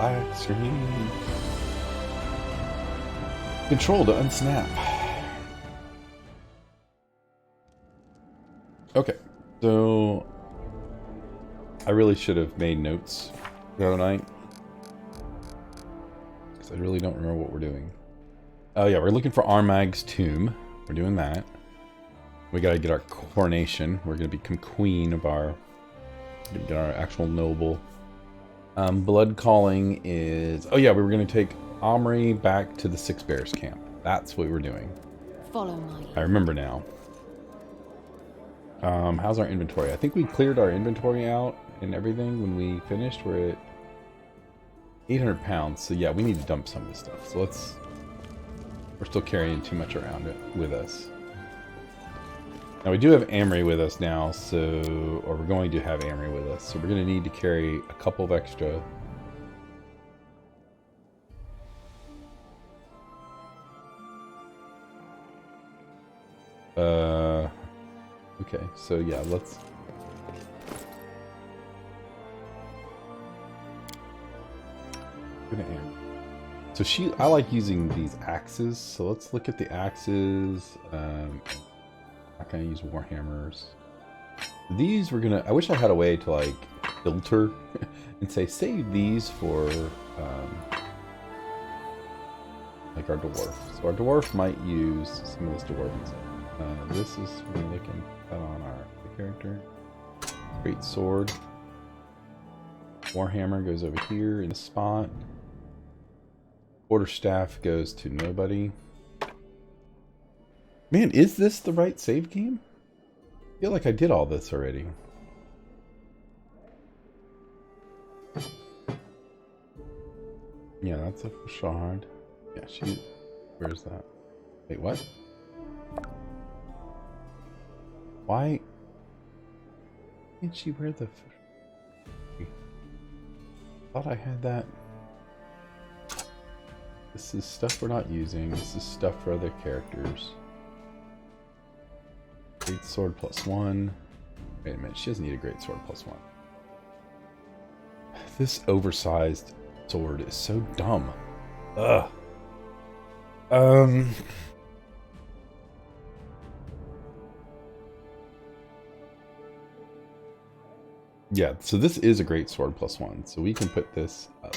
Black screen. Control to unsnap. Okay, so I really should have made notes the other night because I really don't remember what we're doing. Oh yeah, we're looking for Armag's tomb. We're doing that. We gotta get our coronation. We're gonna become queen of our. Get our actual noble. Blood calling is. Oh yeah, we were gonna take Omri back to the Six Bears camp. That's what we're doing. Follow my. I remember now. How's our inventory? I think we cleared our inventory out and everything when we finished. We're at 800 pounds. So yeah, we need to dump some of this stuff. So let's. We're still carrying too much around it with us. Now we do have Amory with us now, so, or we're going to have Amory with us, so we're going to need to carry a couple of extra. Okay, so yeah, let's. Gonna Amory. So I like using these axes, so let's look at the axes. Not gonna use warhammers. These we're gonna. I wish I had a way to like filter and say save these for like our dwarf. So our dwarf might use some of this dwarven. This is we're looking at on our character. Great sword. Warhammer goes over here in the spot. Quarterstaff goes to nobody. Man, is this the right save game? I feel like I did all this already. Yeah, that's a shard. Yeah, she... Where's that? Wait, what? Why... Didn't she wear the... I thought I had that... This is stuff we're not using. This is stuff for other characters. Great sword +1. Wait a minute, she doesn't need a great sword +1. This oversized sword is so dumb. Ugh. Yeah, so this is a great sword +1, so we can put this up.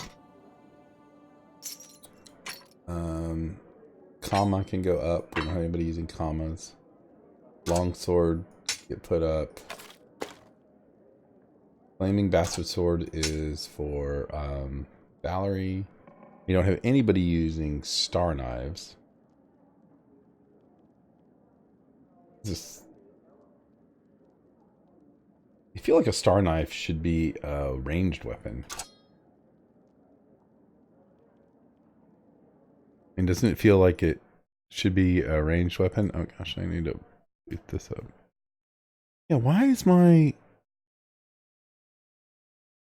Comma can go up. We don't have anybody using commas. Longsword get put up. Flaming Bastard Sword is for Valerie. We don't have anybody using star knives. Just, I feel like a star knife should be a ranged weapon. And doesn't it feel like it should be a ranged weapon? Oh gosh, I need to beat this up. Yeah, why is my...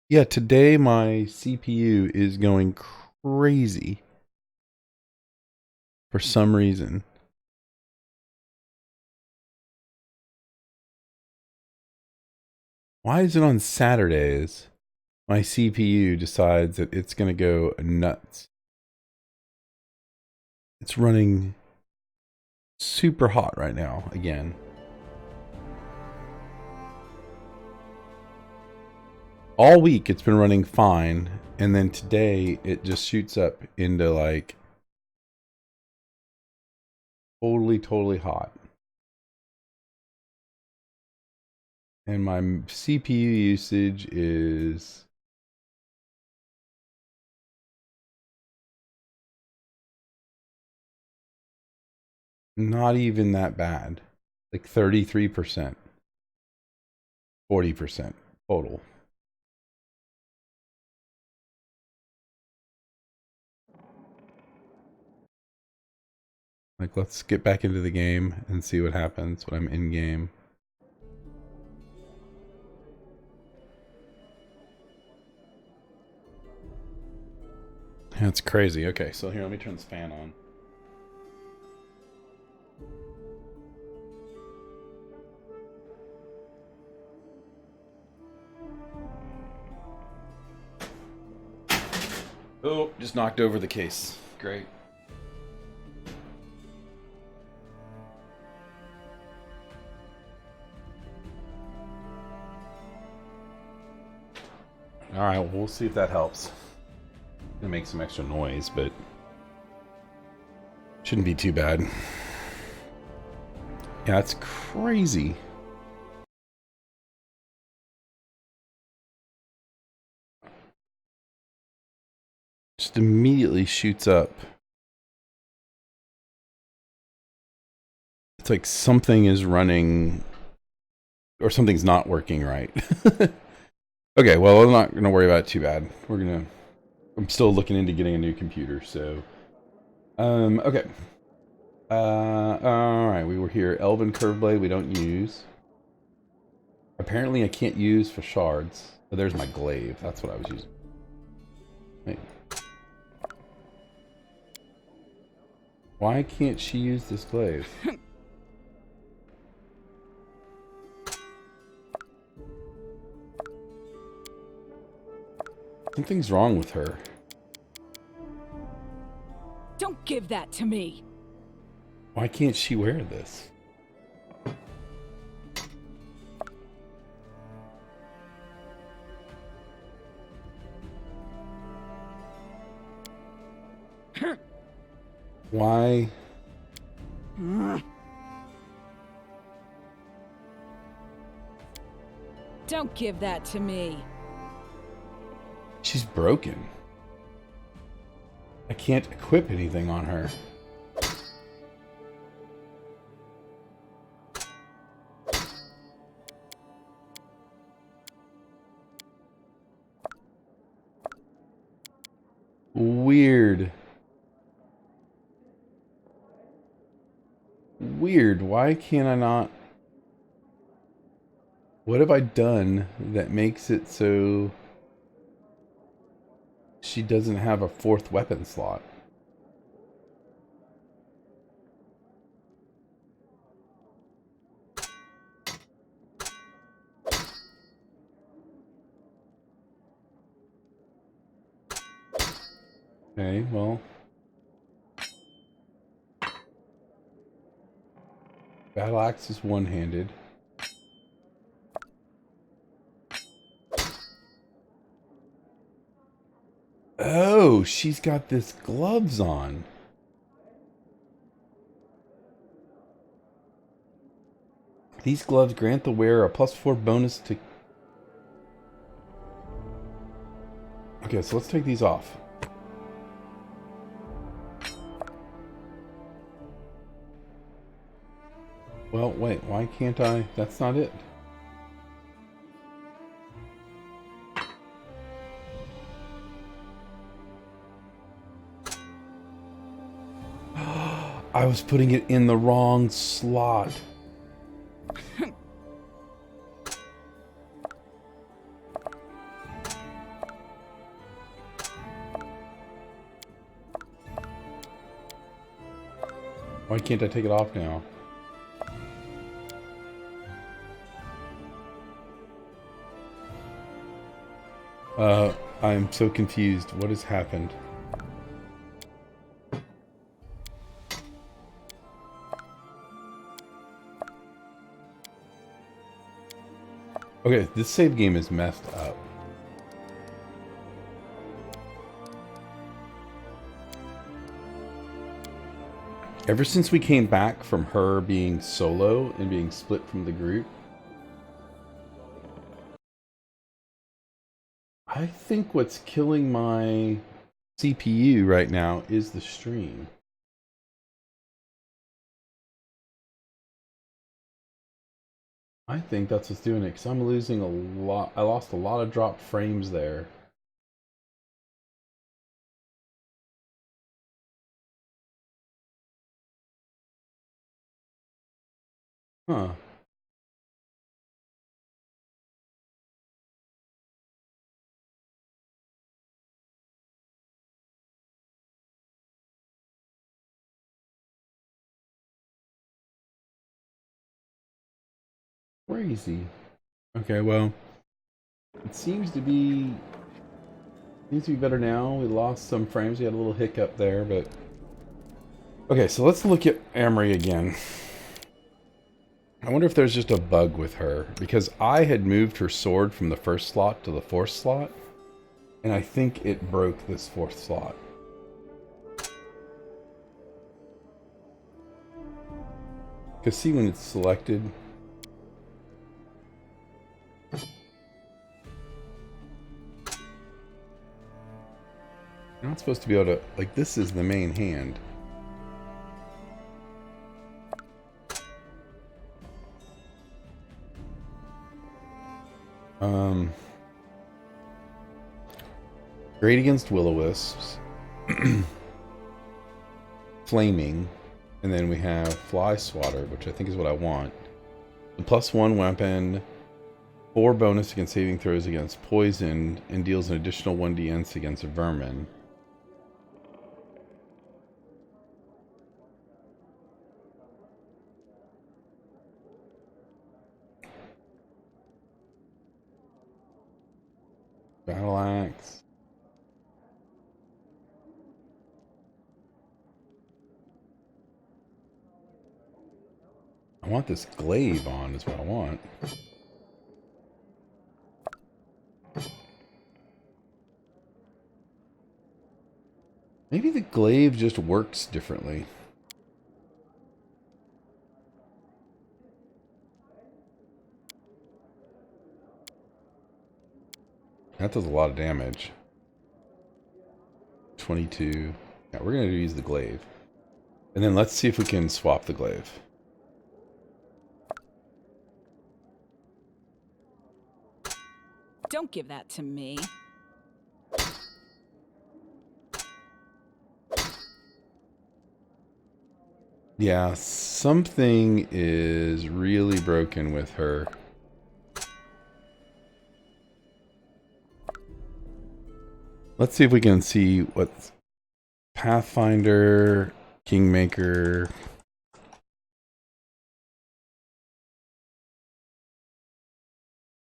Yeah, today my CPU is going crazy. For some reason. Why is it on Saturdays my CPU decides that it's going to go nuts? It's running super hot right now again. All week it's been running fine, and then today it just shoots up into like totally hot. And my CPU usage is not even that bad. Like 33%. 40% total. Like, let's get back into the game and see what happens when I'm in game. That's crazy. Okay, so here, let me turn this fan on. Oh, just knocked over the case. Great. Alright, well, we'll see if that helps. Gonna make some extra noise, but shouldn't be too bad. Yeah, it's crazy. Just immediately shoots up. It's like something is running or something's not working right. Okay, well, I'm not gonna worry about it too bad. I'm still looking into getting a new computer, so okay. Alright, we were here. Elven Curveblade we don't use. Apparently I can't use for shards. Oh, there's my glaive. That's what I was using. Wait. Why can't she use this glaive? Something's wrong with her. Don't give that to me. Why can't she wear this? Why? Don't give that to me. She's broken. I can't equip anything on her. Weird. Weird. Why can't I not? What have I done that makes it so she doesn't have a fourth weapon slot? Okay, well. Battle axe is one-handed. Oh, she's got this gloves on. These gloves grant the wearer a +4 bonus to... Okay, so let's take these off. Well, wait, why can't I? That's not it. I was putting it in the wrong slot. Why can't I take it off now? I'm so confused. What has happened? Okay, this save game is messed up. Ever since we came back from her being solo and being split from the group, I think what's killing my CPU right now is the stream. I think that's what's doing it, because I'm losing a lot. I lost a lot of dropped frames there. Huh. Crazy. Okay, well, it seems to be Seems to be better now. We lost some frames. We had a little hiccup there, but... Okay, so let's look at Amory again. I wonder if there's just a bug with her, because I had moved her sword from the first slot to the fourth slot, and I think it broke this fourth slot. Because see when it's selected... You're not supposed to be able to... Like, this is the main hand. Great against will-o-wisps. Flaming. And then we have Fly Swatter, which I think is what I want. The +1 weapon, 4 bonus against saving throws against poison, and deals an additional 1d against vermin. Battle Axe. I want this glaive on is what I want. Maybe the glaive just works differently. That does a lot of damage. 22. Yeah, we're going to use the glaive. And then let's see if we can swap the glaive. Don't give that to me. Yeah, something is really broken with her. Let's see if we can see what Pathfinder, Kingmaker.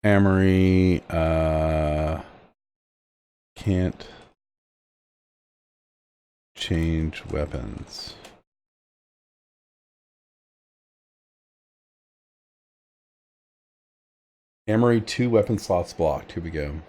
Amory, can't change weapons. Amory, 2 weapon slots blocked. Here we go.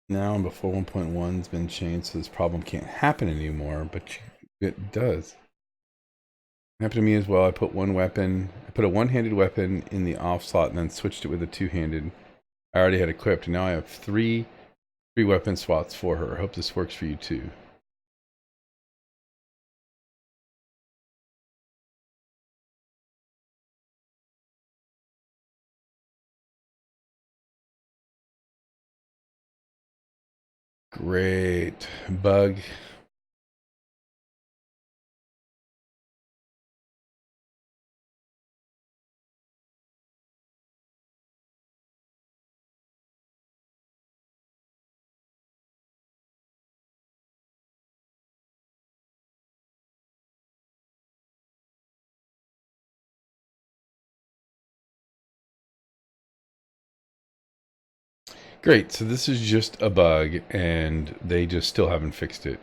Now and before 1.1 has been changed, so this problem can't happen anymore, but it does. It happened to me as well. I put a one-handed weapon in the off slot and then switched it with a two-handed. I already had equipped, and now I have three weapon slots for her. I hope this works for you too. Great. Bug. Great, so this is just a bug, and they just still haven't fixed it.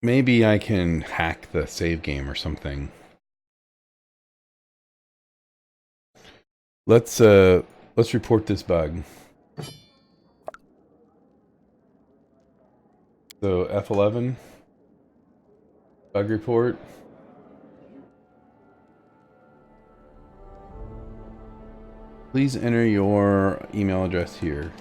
Maybe I can hack the save game or something. Let's report this bug. So F11, bug report. Please enter your email address here.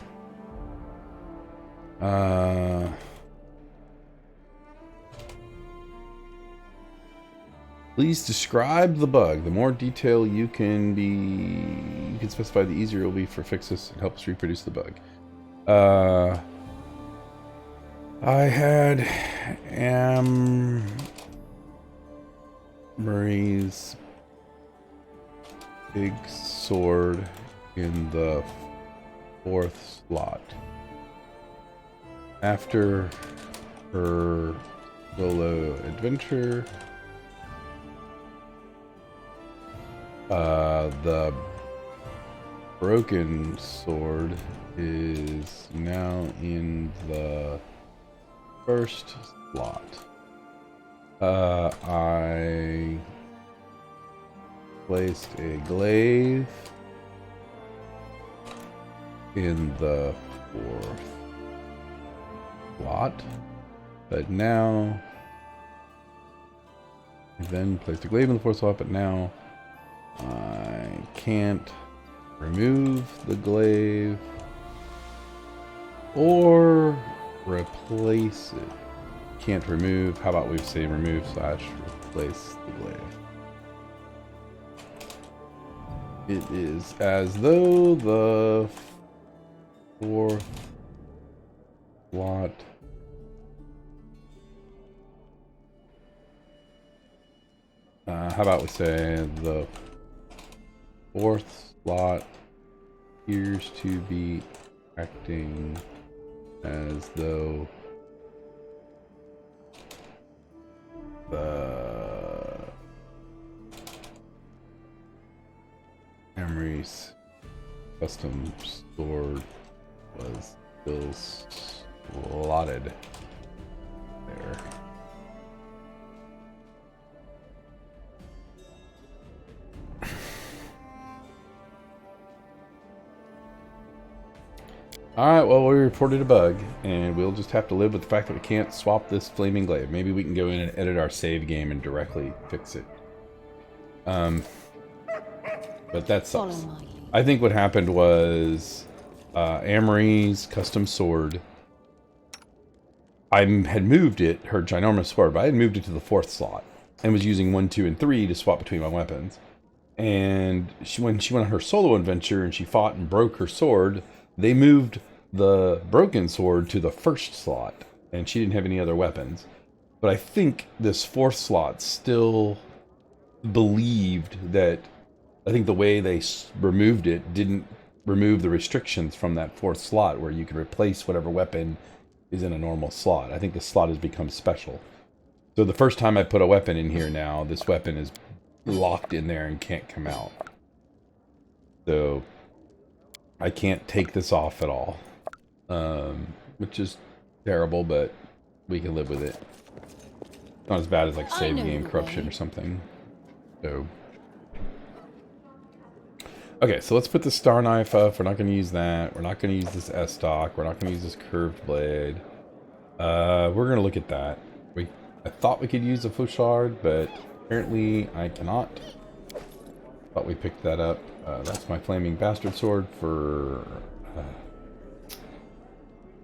Please describe the bug. The more detail you can specify, the easier it will be for fixes and helps reproduce the bug. I had Murray's big sword in the 4th slot. After her solo adventure, the broken sword is now in the 1st slot. I placed a glaive in the 4th slot, but now I then placed a glaive in the 4th slot, but now I can't remove the glaive or replace it. Can't remove. How about we say remove / replace the glaive? It is as though the 4th slot how about we say the 4th slot appears to be acting as though the Emery's custom sword was still slotted there. Alright, well, we reported a bug, and we'll just have to live with the fact that we can't swap this flaming glaive. Maybe we can go in and edit our save game and directly fix it. But that sucks. I think what happened was Amory's custom sword, I had moved it, her ginormous sword, but I had moved it to the 4th slot and was using 1, 2, and 3 to swap between my weapons. And when she went on her solo adventure and she fought and broke her sword, they moved the broken sword to the 1st slot, and she didn't have any other weapons. But I think this 4th slot still believed that, I think the way they removed it didn't remove the restrictions from that 4th slot where you can replace whatever weapon is in a normal slot. I think the slot has become special. So the first time I put a weapon in here now, this weapon is locked in there and can't come out. So I can't take this off at all, which is terrible, but we can live with it. Not as bad as like save game corruption or something. So, okay, so let's put the star knife up. We're not going to use that. We're not going to use this S-stock. We're not going to use this curved blade. We're going to look at that. I thought we could use a fouchard, but apparently I cannot. Thought we picked that up. That's my flaming bastard sword for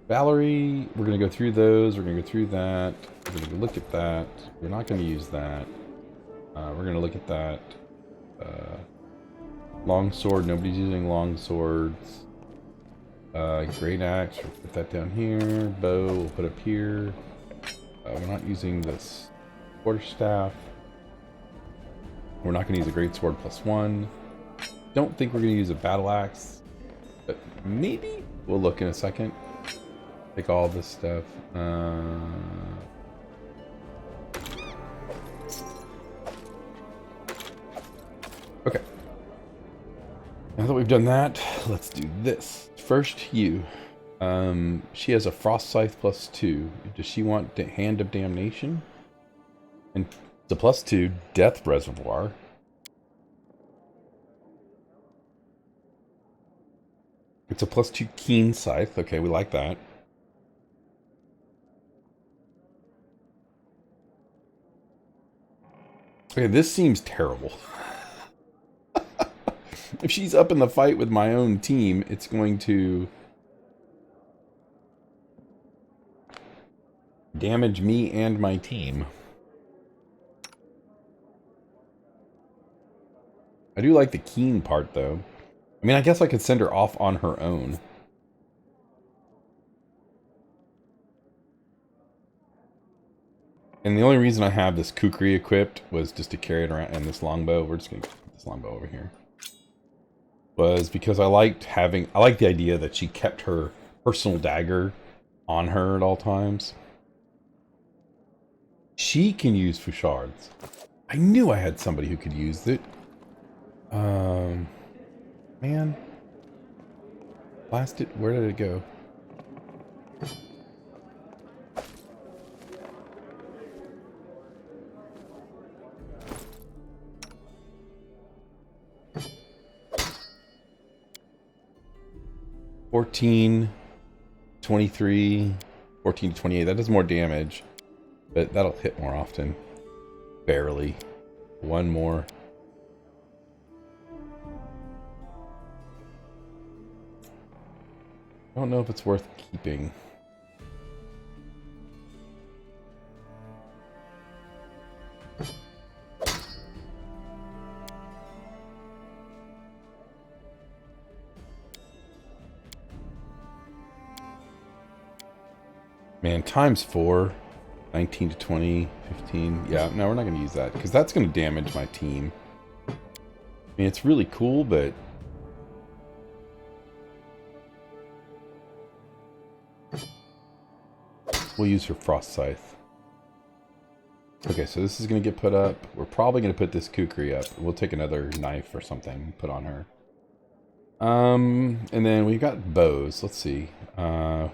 Valerie. We're going to go through those. We're going to go through that. We're going to look at that. We're not going to use that. We're going to look at that. Long sword. Nobody's using long swords. Great axe. We'll put that down here. Bow we'll put up here. We're not using this quarterstaff. We're not going to use a great sword +1. Don't think we're going to use a battle axe, but maybe we'll look in a second. Take all this stuff. Okay. Now that we've done that, let's do this. First, you. She has a frost scythe +2. Does she want the Hand of Damnation? And it's a +2 death reservoir. It's a +2 keen scythe. Okay, we like that. Okay, this seems terrible. If she's up in the fight with my own team, it's going to damage me and my team. I do like the keen part, though. I mean, I guess I could send her off on her own. And the only reason I have this kukri equipped was just to carry it around, and this longbow, we're just going to put this longbow over here, was because I liked the idea that she kept her personal dagger on her at all times. She can use fouchards. I knew I had somebody who could use it. Man. Blast it. Where did it go? $14, $23, $14 to $28. That does more damage, but that'll hit more often. Barely. One more. I don't know if it's worth keeping. Man, times 4. 19 to 20, 15. Yeah, no, we're not going to use that because that's going to damage my team. I mean, it's really cool, but we'll use her frost scythe. Okay, so this is going to get put up. We're probably going to put this kukri up. We'll take another knife or something and put on her. And then we've got bows. Let's see.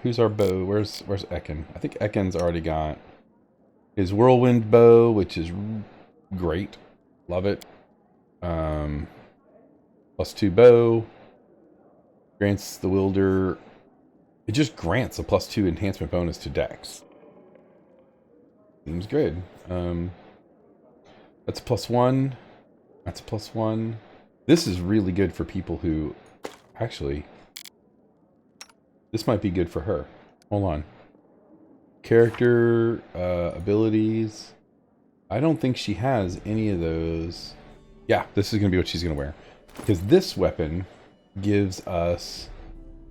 Who's our bow? Where's Ekin? I think Ekin's already got his whirlwind bow, which is great. Love it. +2 bow. Grants the wielder. It just grants a +2 enhancement bonus to dex. Seems good. That's a +1. That's a +1. This is really good for people who... Actually, this might be good for her. Hold on. Character, abilities. I don't think she has any of those. Yeah, this is going to be what she's going to wear. Because this weapon gives us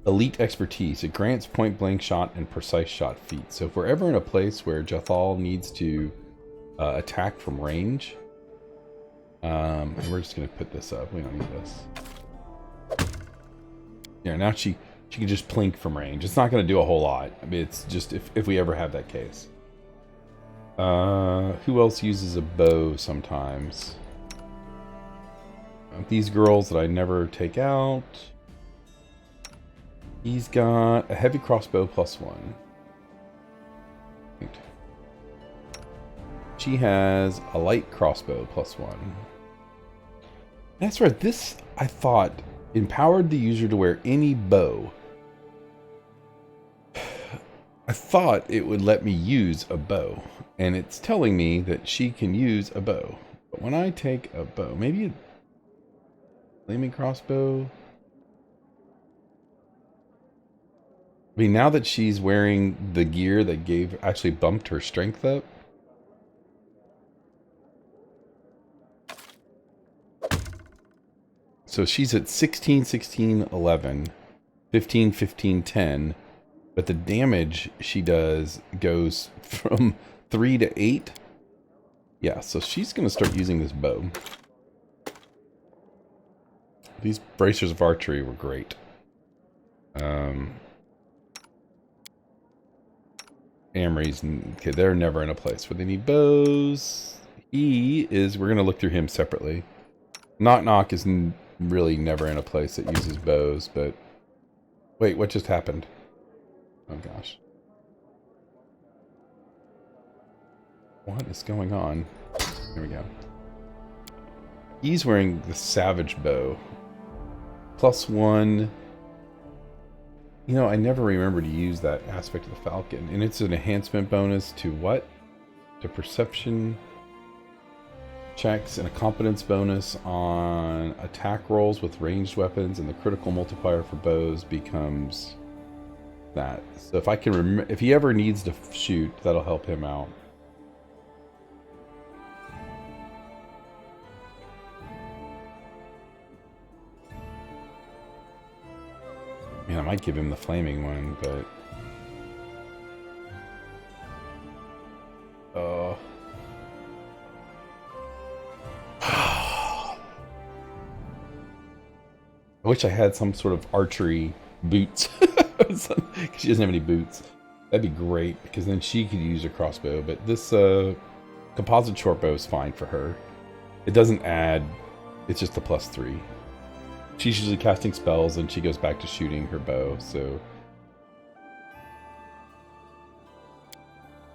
elite expertise. It grants point blank shot and precise shot feats. So if we're ever in a place where Jethal needs to attack from range, and we're just going to put this up. We don't need this. Yeah, now she can just plink from range. It's not going to do a whole lot. I mean, it's just if we ever have that case. Who else uses a bow sometimes? These girls that I never take out. He's got a heavy crossbow +1. She has a light crossbow +1. That's right. This, I thought, empowered the user to wear any bow. I thought it would let me use a bow, and it's telling me that she can use a bow. But when I take a bow, maybe a flaming crossbow. I mean, now that she's wearing the gear that actually bumped her strength up. So she's at 16, 16, 11, 15, 15, 10. But the damage she does goes from 3 to 8. Yeah, so she's going to start using this bow. These bracers of archery were great. Amory's, okay, they're never in a place where they need bows. We're going to look through him separately. Knock Knock is really never in a place that uses bows, but... Wait, what just happened? Oh gosh. What is going on? Here we go. He's wearing the Savage Bow. +1. You know, I never remember to use that aspect of the Falcon. And it's an enhancement bonus to what? To perception checks and a competence bonus on attack rolls with ranged weapons, and the critical multiplier for bows becomes that. So if I can remember, if he ever needs to shoot, that'll help him out. Man, I might give him the flaming one, but wish I had some sort of archery boots. She doesn't have any boots. That'd be great, because then she could use a crossbow. But this composite short bow is fine for her. It doesn't add, it's just a +3. She's usually casting spells, and she goes back to shooting her bow, so...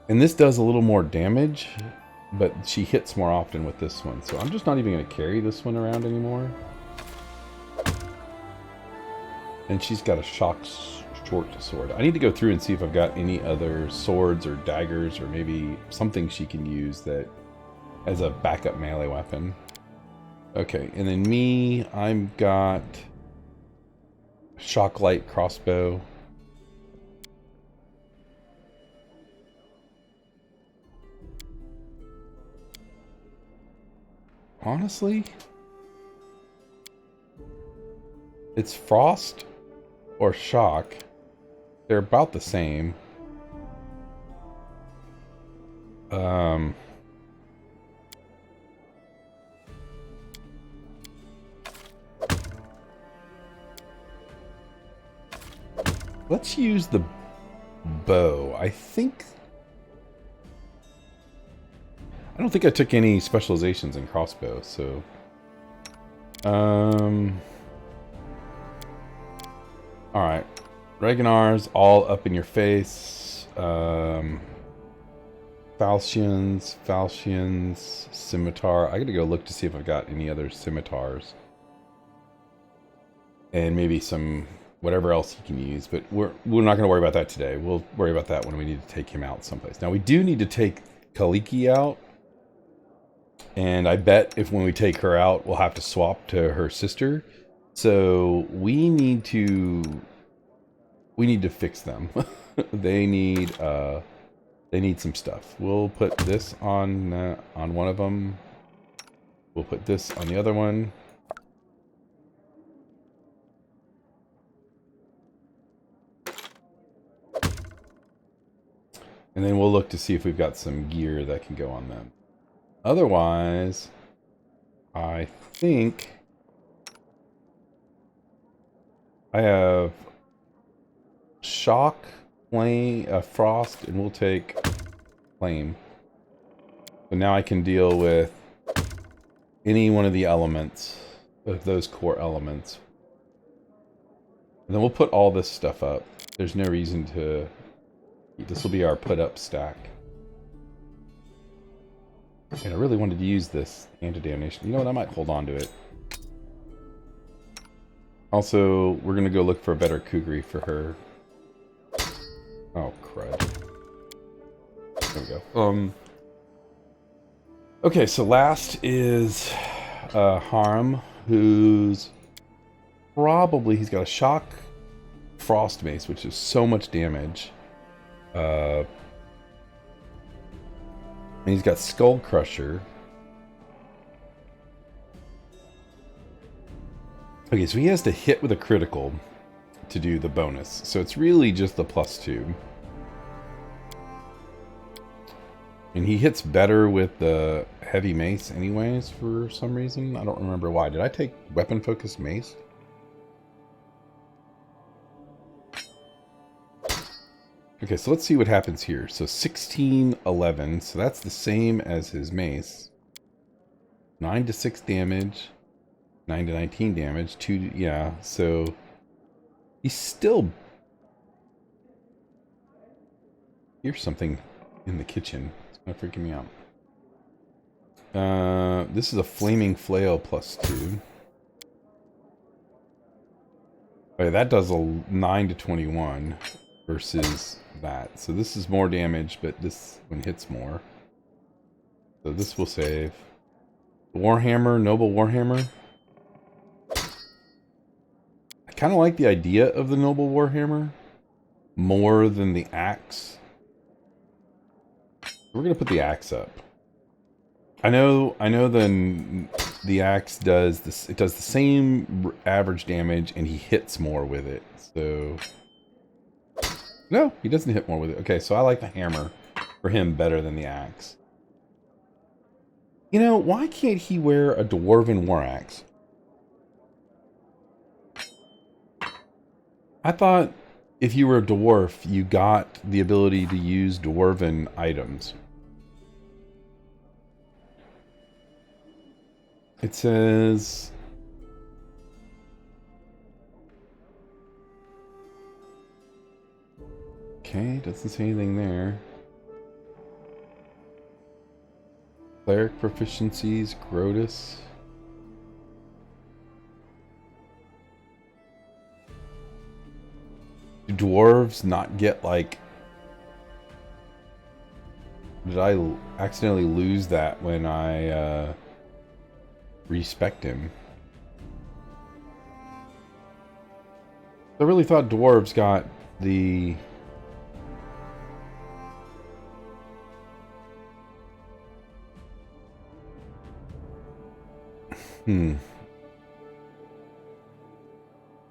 And this does a little more damage, but she hits more often with this one. So I'm just not even going to carry this one around anymore. And she's got a short sword. I need to go through and see if I've got any other swords or daggers or maybe something she can use that as a backup melee weapon. Okay, and then me, I've got shock light crossbow. Honestly, it's frost or shock. They're about the same. Let's use the bow. I don't think I took any specializations in crossbow, so... Alright. Reginar's all up in your face. Falchions, scimitar. I gotta go look to see if I've got any other scimitars. And maybe some... whatever else he can use, but we're not going to worry about that today. We'll worry about that when we need to take him out someplace. Now, we do need to take Kaliki out, and I bet if when we take her out, we'll have to swap to her sister. So we need to fix them. They need some stuff. We'll put this on one of them. We'll put this on the other one. And then we'll look to see if we've got some gear that can go on them. Otherwise, I think I have shock, flame, frost, and we'll take flame. So now I can deal with any one of the elements, of those core elements. And then we'll put all this stuff up. There's no reason to... This will be our put-up stack. And I really wanted to use this anti-damnation. You know what? I might hold on to it. Also, we're going to go look for a better kukri for her. Oh, crud. There we go. Okay, so last is Harm, who's probably... He's got a shock frost mace, which is so much damage. And he's got Skull Crusher. Okay, so he has to hit with a critical to do the bonus. So it's really just the +2. And he hits better with the heavy mace anyways for some reason. I don't remember why. Did I take weapon focused mace? Okay, so let's see what happens here. So 16, 11. So that's the same as his mace. 9 to 6 damage. 9 to 19 damage. 2 to, yeah, so he's still... Here's something in the kitchen. It's kind of freaking me out. This is a flaming flail +2. Okay, that does a 9 to 21 versus that. So this is more damage, but this one hits more. So this will save. Warhammer, Noble Warhammer. I kind of like the idea of the Noble Warhammer more than the axe. We're gonna put the axe up. I know the axe does this. It does the same average damage, and he hits more with it. So no, he doesn't hit more with it. Okay, so I like the hammer for him better than the axe. You know, why can't he wear a dwarven war axe? I thought if you were a dwarf, you got the ability to use dwarven items. It says... Okay, doesn't say anything there. Cleric proficiencies, Grotus. Do dwarves not get, like... Did I accidentally lose that when I respect him? I really thought dwarves got the...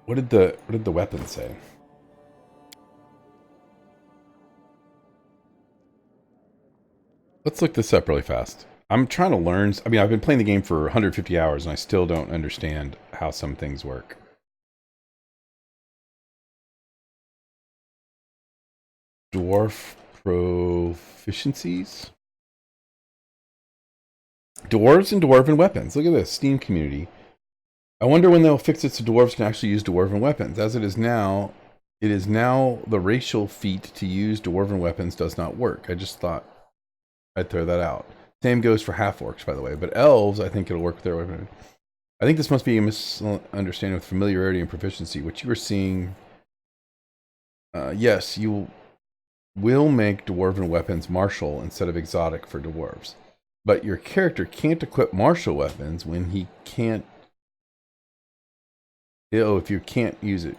What did the weapon say? Let's look this up really fast. I'm trying to learn. I mean, I've been playing the game for 150 hours and I still don't understand how some things work. Dwarf proficiencies? Dwarves and dwarven weapons. Look at this. Steam community. I wonder when they'll fix it so dwarves can actually use dwarven weapons. As it is now the racial feat to use dwarven weapons does not work. I just thought I'd throw that out. Same goes for half-orcs, by the way. But elves, I think it'll work with their weapon. I think this must be a misunderstanding with familiarity and proficiency. What you were seeing... yes, you will make dwarven weapons martial instead of exotic for dwarves. But your character can't equip martial weapons when he can't... if you can't use it.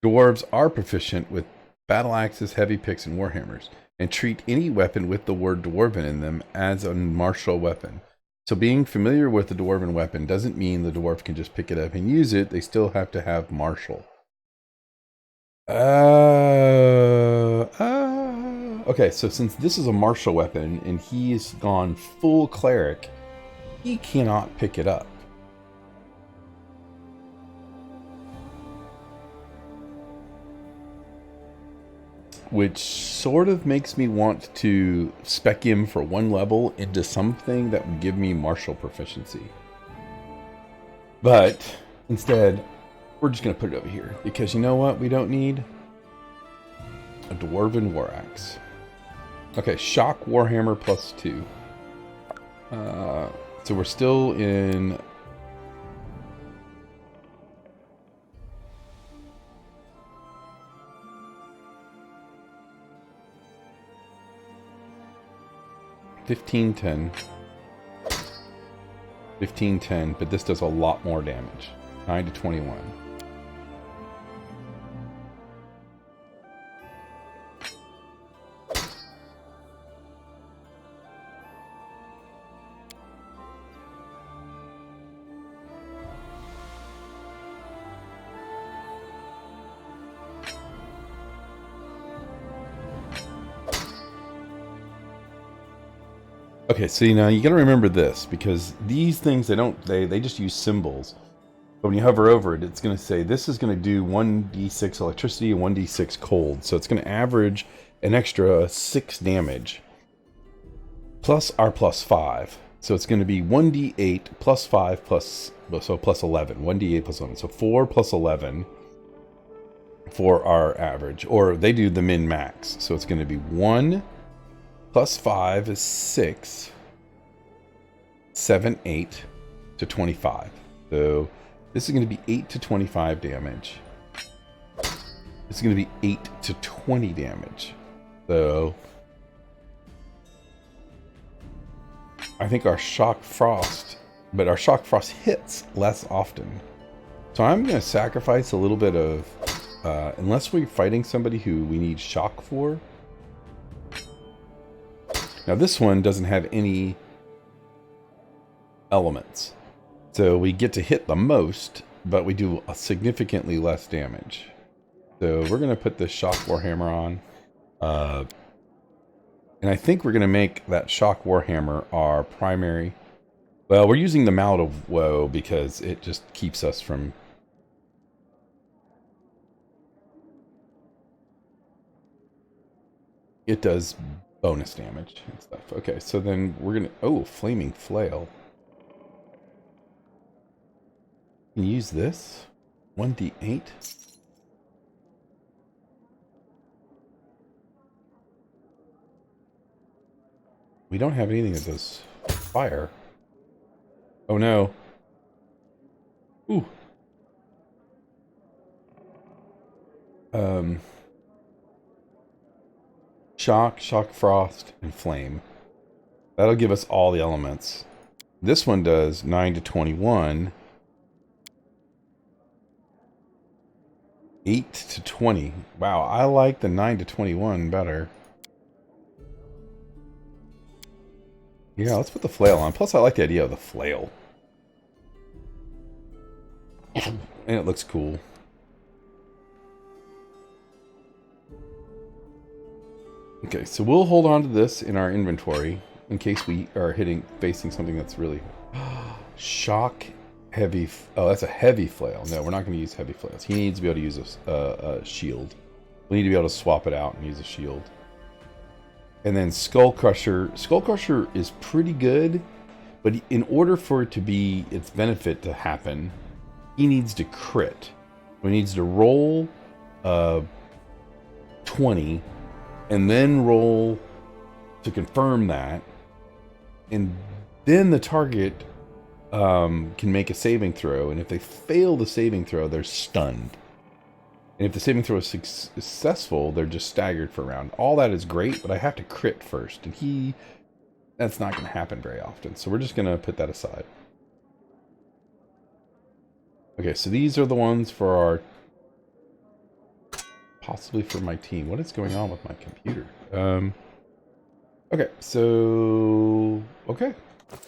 Dwarves are proficient with battle axes, heavy picks, and warhammers, and treat any weapon with the word dwarven in them as a martial weapon. So being familiar with the dwarven weapon doesn't mean the dwarf can just pick it up and use it. They still have to have martial. Okay, so since this is a martial weapon and he's gone full cleric, he cannot pick it up. Which sort of makes me want to spec him for one level into something that would give me martial proficiency. But instead, we're just going to put it over here. Because you know what we don't need? A dwarven war axe. Okay, shock warhammer +2. So we're still in... $15.10, but this does a lot more damage. 9 to 21. Okay, so now you got to remember this, because these things, they just use symbols. But when you hover over it, it's going to say this is going to do 1d6 electricity and 1d6 cold. So it's going to average an extra 6 damage plus our +5. So it's going to be 1d8 plus 5 plus 11. 1d8 plus 11. So 4 plus 11 for our average. Or they do the min max. So it's going to be 1 plus 5 is 6, 7, 8 to 25. So this is going to be 8 to 25 damage. This is going to be 8 to 20 damage. So I think our shock frost, but our shock frost hits less often. So I'm going to sacrifice a little bit of, unless we're fighting somebody who we need shock for. Now this one doesn't have any elements. So we get to hit the most, but we do a significantly less damage. So we're going to put this shock warhammer on. And I think we're going to make that shock warhammer our primary. Well, we're using the Mallet of Woe because it just keeps us from it does bonus damage and stuff. Okay, so then we're gonna... Oh, flaming flail. Can you use this? 1d8. We don't have anything that does fire. Oh no. Ooh. Shock, frost, and flame. That'll give us all the elements. This one does 9 to 21. 8 to 20. Wow, I like the 9 to 21 better. Yeah, let's put the flail on. Plus, I like the idea of the flail. And it looks cool. Okay, so we'll hold on to this in our inventory in case we are facing something that's really... Shock heavy... Oh, that's a heavy flail. No, we're not going to use heavy flails. He needs to be able to use a shield. We need to be able to swap it out and use a shield. And then Skull Crusher. Skull Crusher is pretty good, but in order for it to be its benefit to happen, he needs to crit. He needs to roll 20 and then roll to confirm that. And then the target can make a saving throw. And if they fail the saving throw, they're stunned. And if the saving throw is successful, they're just staggered for a round. All that is great, but I have to crit first. And that's not going to happen very often. So we're just going to put that aside. Okay, so these are the ones for our... Possibly for my team. What is going on with my computer? Okay, so... Okay,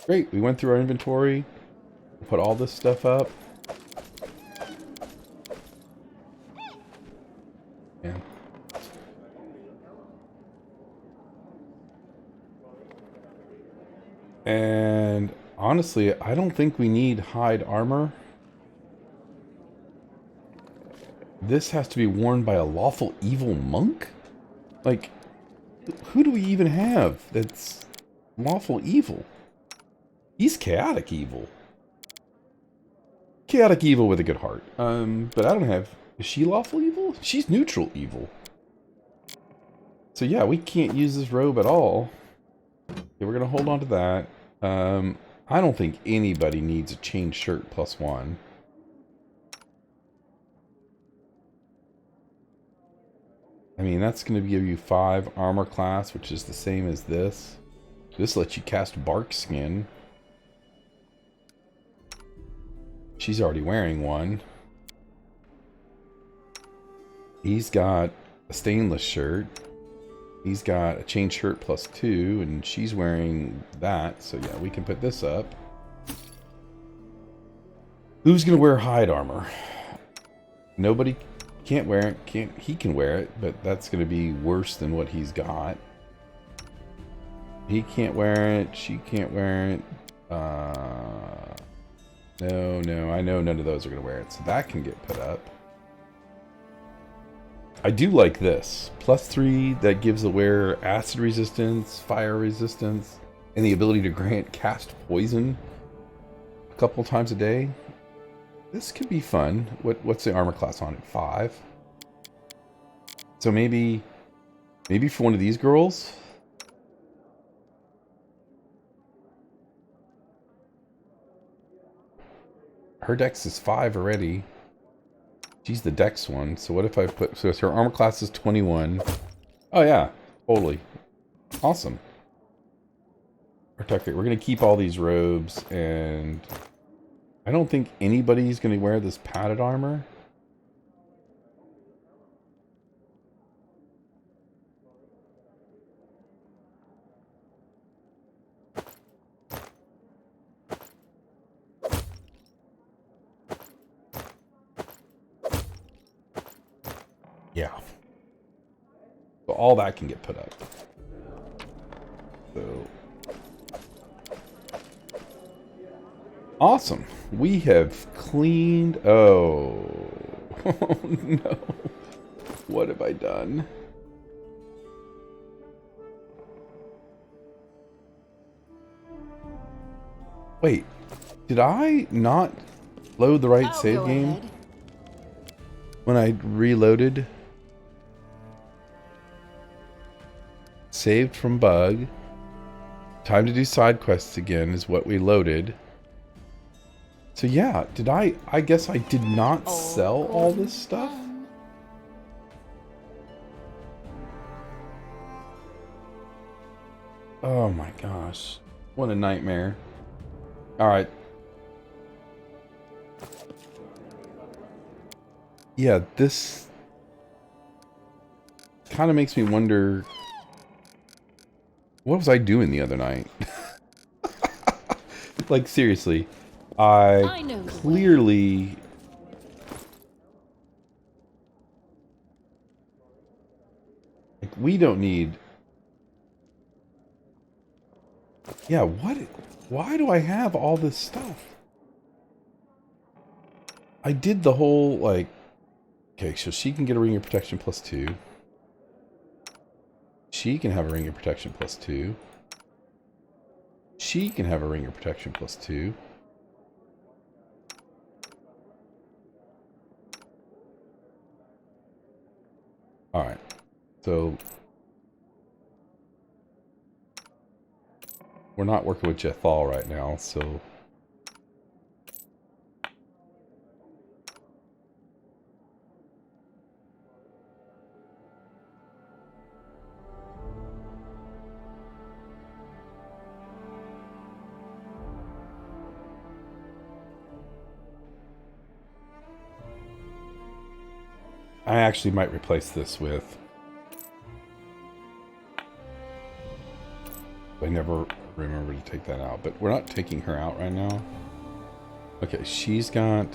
great. We went through our inventory. Put all this stuff up. Yeah. And honestly, I don't think we need hide armor. This has to be worn by a lawful evil monk? Like, who do we even have that's lawful evil? He's chaotic evil. Chaotic evil with a good heart. But I don't have... Is she lawful evil? She's neutral evil. So yeah, we can't use this robe at all. Okay, we're going to hold on to that. I don't think anybody needs a chain shirt +1. I mean, that's going to give you 5 armor class, which is the same as this. This lets you cast bark skin. She's already wearing one. He's got a stainless shirt. He's got a chain shirt +2, and she's wearing that. So yeah, we can put this up. Who's going to wear hide armor? Nobody can't wear it. He can wear it, but that's going to be worse than what he's got. He can't wear it. She can't wear it. No, I know none of those are going to wear it. So that can get put up. I do like this. +3 that gives the wearer acid resistance, fire resistance, and the ability to grant cast poison a couple times a day. This could be fun. What's the armor class on it? 5. So maybe for one of these girls. Her dex is 5 already. She's the dex one. So what if I put... So her armor class is 21. Oh yeah, totally. Awesome. Protector. We're going to keep all these robes, and I don't think anybody's going to wear this padded armor. Yeah. So all that can get put up. So awesome. We have cleaned... Oh. Oh no. What have I done? Wait, did I not load the right I'll save go game ahead. when I reloaded? Saved from bug. Time to do side quests again is what we loaded. So yeah, did I guess I did not sell all this stuff? Oh my gosh. What a nightmare. Alright. Yeah, this kind of makes me wonder, what was I doing the other night? Like, seriously. I clearly... Like, we don't need... Yeah, what? Why do I have all this stuff? I did the whole, like... Okay, so she can get a ring of protection +2. She can have a ring of protection +2. She can have a ring of protection +2. Alright. So... We're not working with Jethal right now, so... I actually might replace this with... I never remember to take that out, but we're not taking her out right now. Okay, she's got...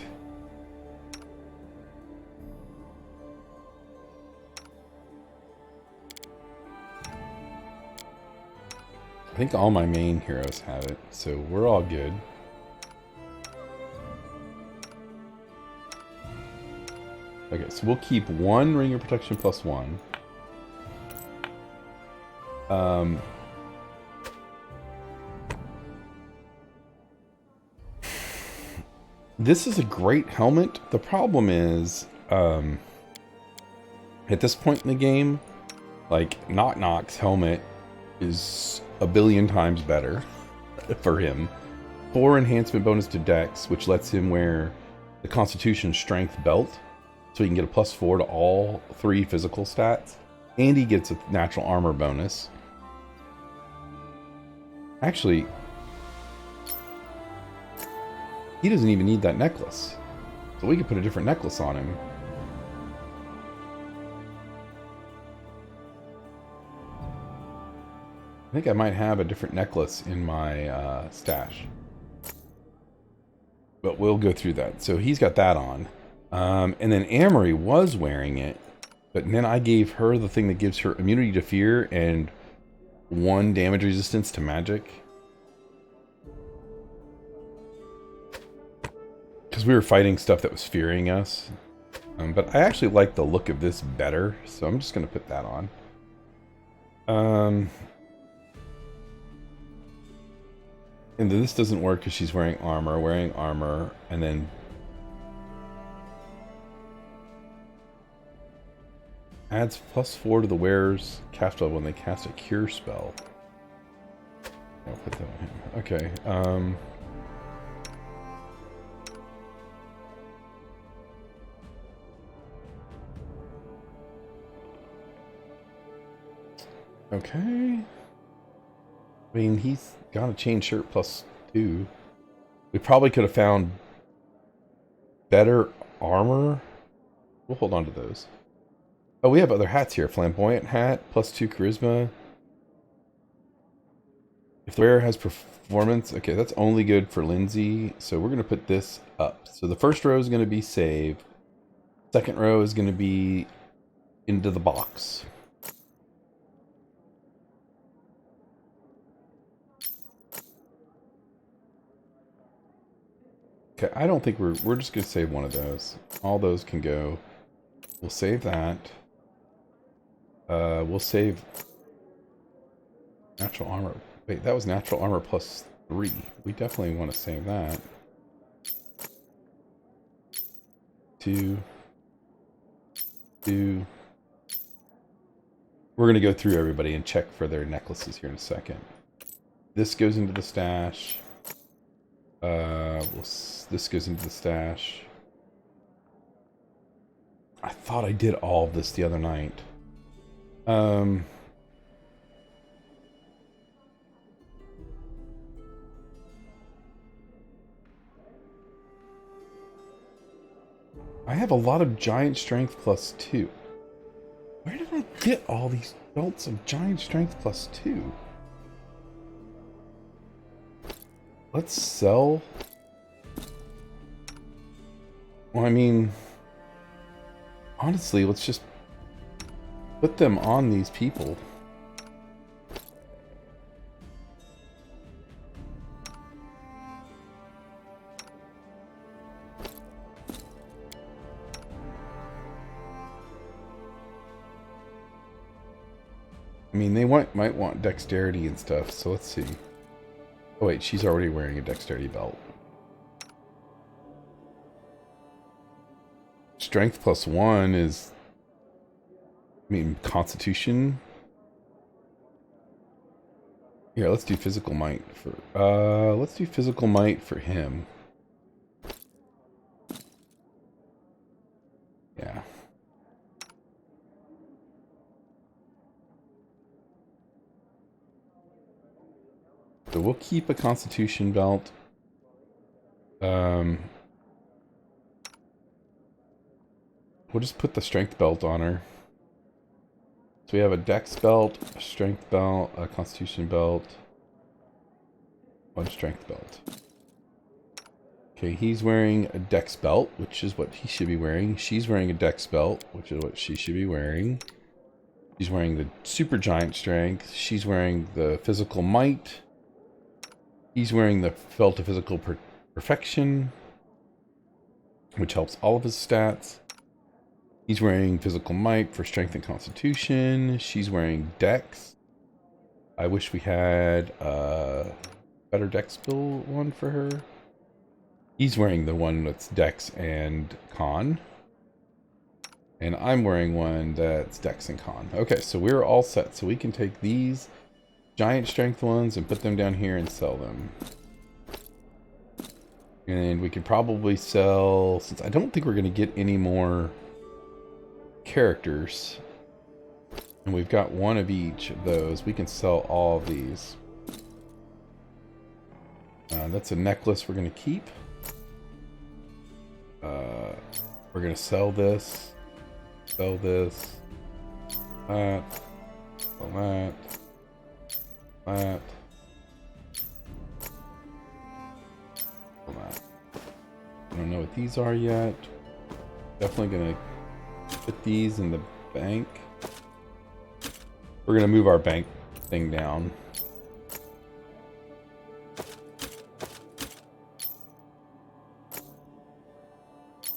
I think all my main heroes have it, so we're all good. Okay, so we'll keep one ring of protection +1. This is a great helmet. The problem is, at this point in the game, like, Knock Knock's helmet is a billion times better for him. 4 enhancement bonus to Dex, which lets him wear the Constitution Strength belt, so he can get a +4 to all 3 physical stats, and he gets a natural armor bonus. Actually, he doesn't even need that necklace, so we could put a different necklace on him. I think I might have a different necklace in my stash. But we'll go through that. So he's got that on. And then Amory was wearing it. But then I gave her the thing that gives her immunity to fear and 1 damage resistance to magic. Because we were fighting stuff that was fearing us. But I actually like the look of this better. So I'm just going to put that on. And this doesn't work because she's wearing armor, and then adds +4 to the wearer's cast level when they cast a cure spell. I'll put that on him. Okay. Okay. I mean, he's got a chain shirt +2. We probably could have found better armor. We'll hold on to those. Oh, we have other hats here. Flamboyant hat, +2 charisma. If the wearer has performance, okay, that's only good for Lindsay. So we're going to put this up. So the first row is going to be save. Second row is going to be into the box. Okay, I don't think we're just going to save one of those. All those can go. We'll save that. We'll save natural armor. Wait, that was natural armor 3. We definitely want to save that. 2. 2. We're going to go through everybody and check for their necklaces here in a second. This goes into the stash. This goes into the stash. I thought I did all of this the other night. I have a lot of giant strength +2. Where did I get all these belts of giant strength +2? Let's sell. Well, I mean, honestly, let's just put them on these people. I mean, they might want dexterity and stuff, so let's see. Oh wait, she's already wearing a dexterity belt. Strength +1 is... I mean, constitution? Here, let's do physical might for... let's do physical might for him. Yeah. So we'll keep a constitution belt. We'll just put the strength belt on her. So we have a dex belt, a strength belt, a constitution belt, one strength belt. Okay, he's wearing a dex belt, which is what he should be wearing. She's wearing a dex belt, which is what she should be wearing. She's wearing the super giant strength. She's wearing the physical might. He's wearing the belt of physical perfection, which helps all of his stats. He's wearing physical might for strength and constitution. She's wearing dex. I wish we had a better dex build one for her. He's wearing the one that's dex and con. And I'm wearing one that's dex and con. Okay, so we're all set. So we can take these giant strength ones and put them down here and sell them. And we could probably sell, since I don't think we're going to get any more characters, and we've got one of each of those, we can sell all of these. That's a necklace we're going to keep. We're going to sell this, that, sell that. That. I don't know what these are yet. Definitely gonna put these in the bank. We're gonna move our bank thing down.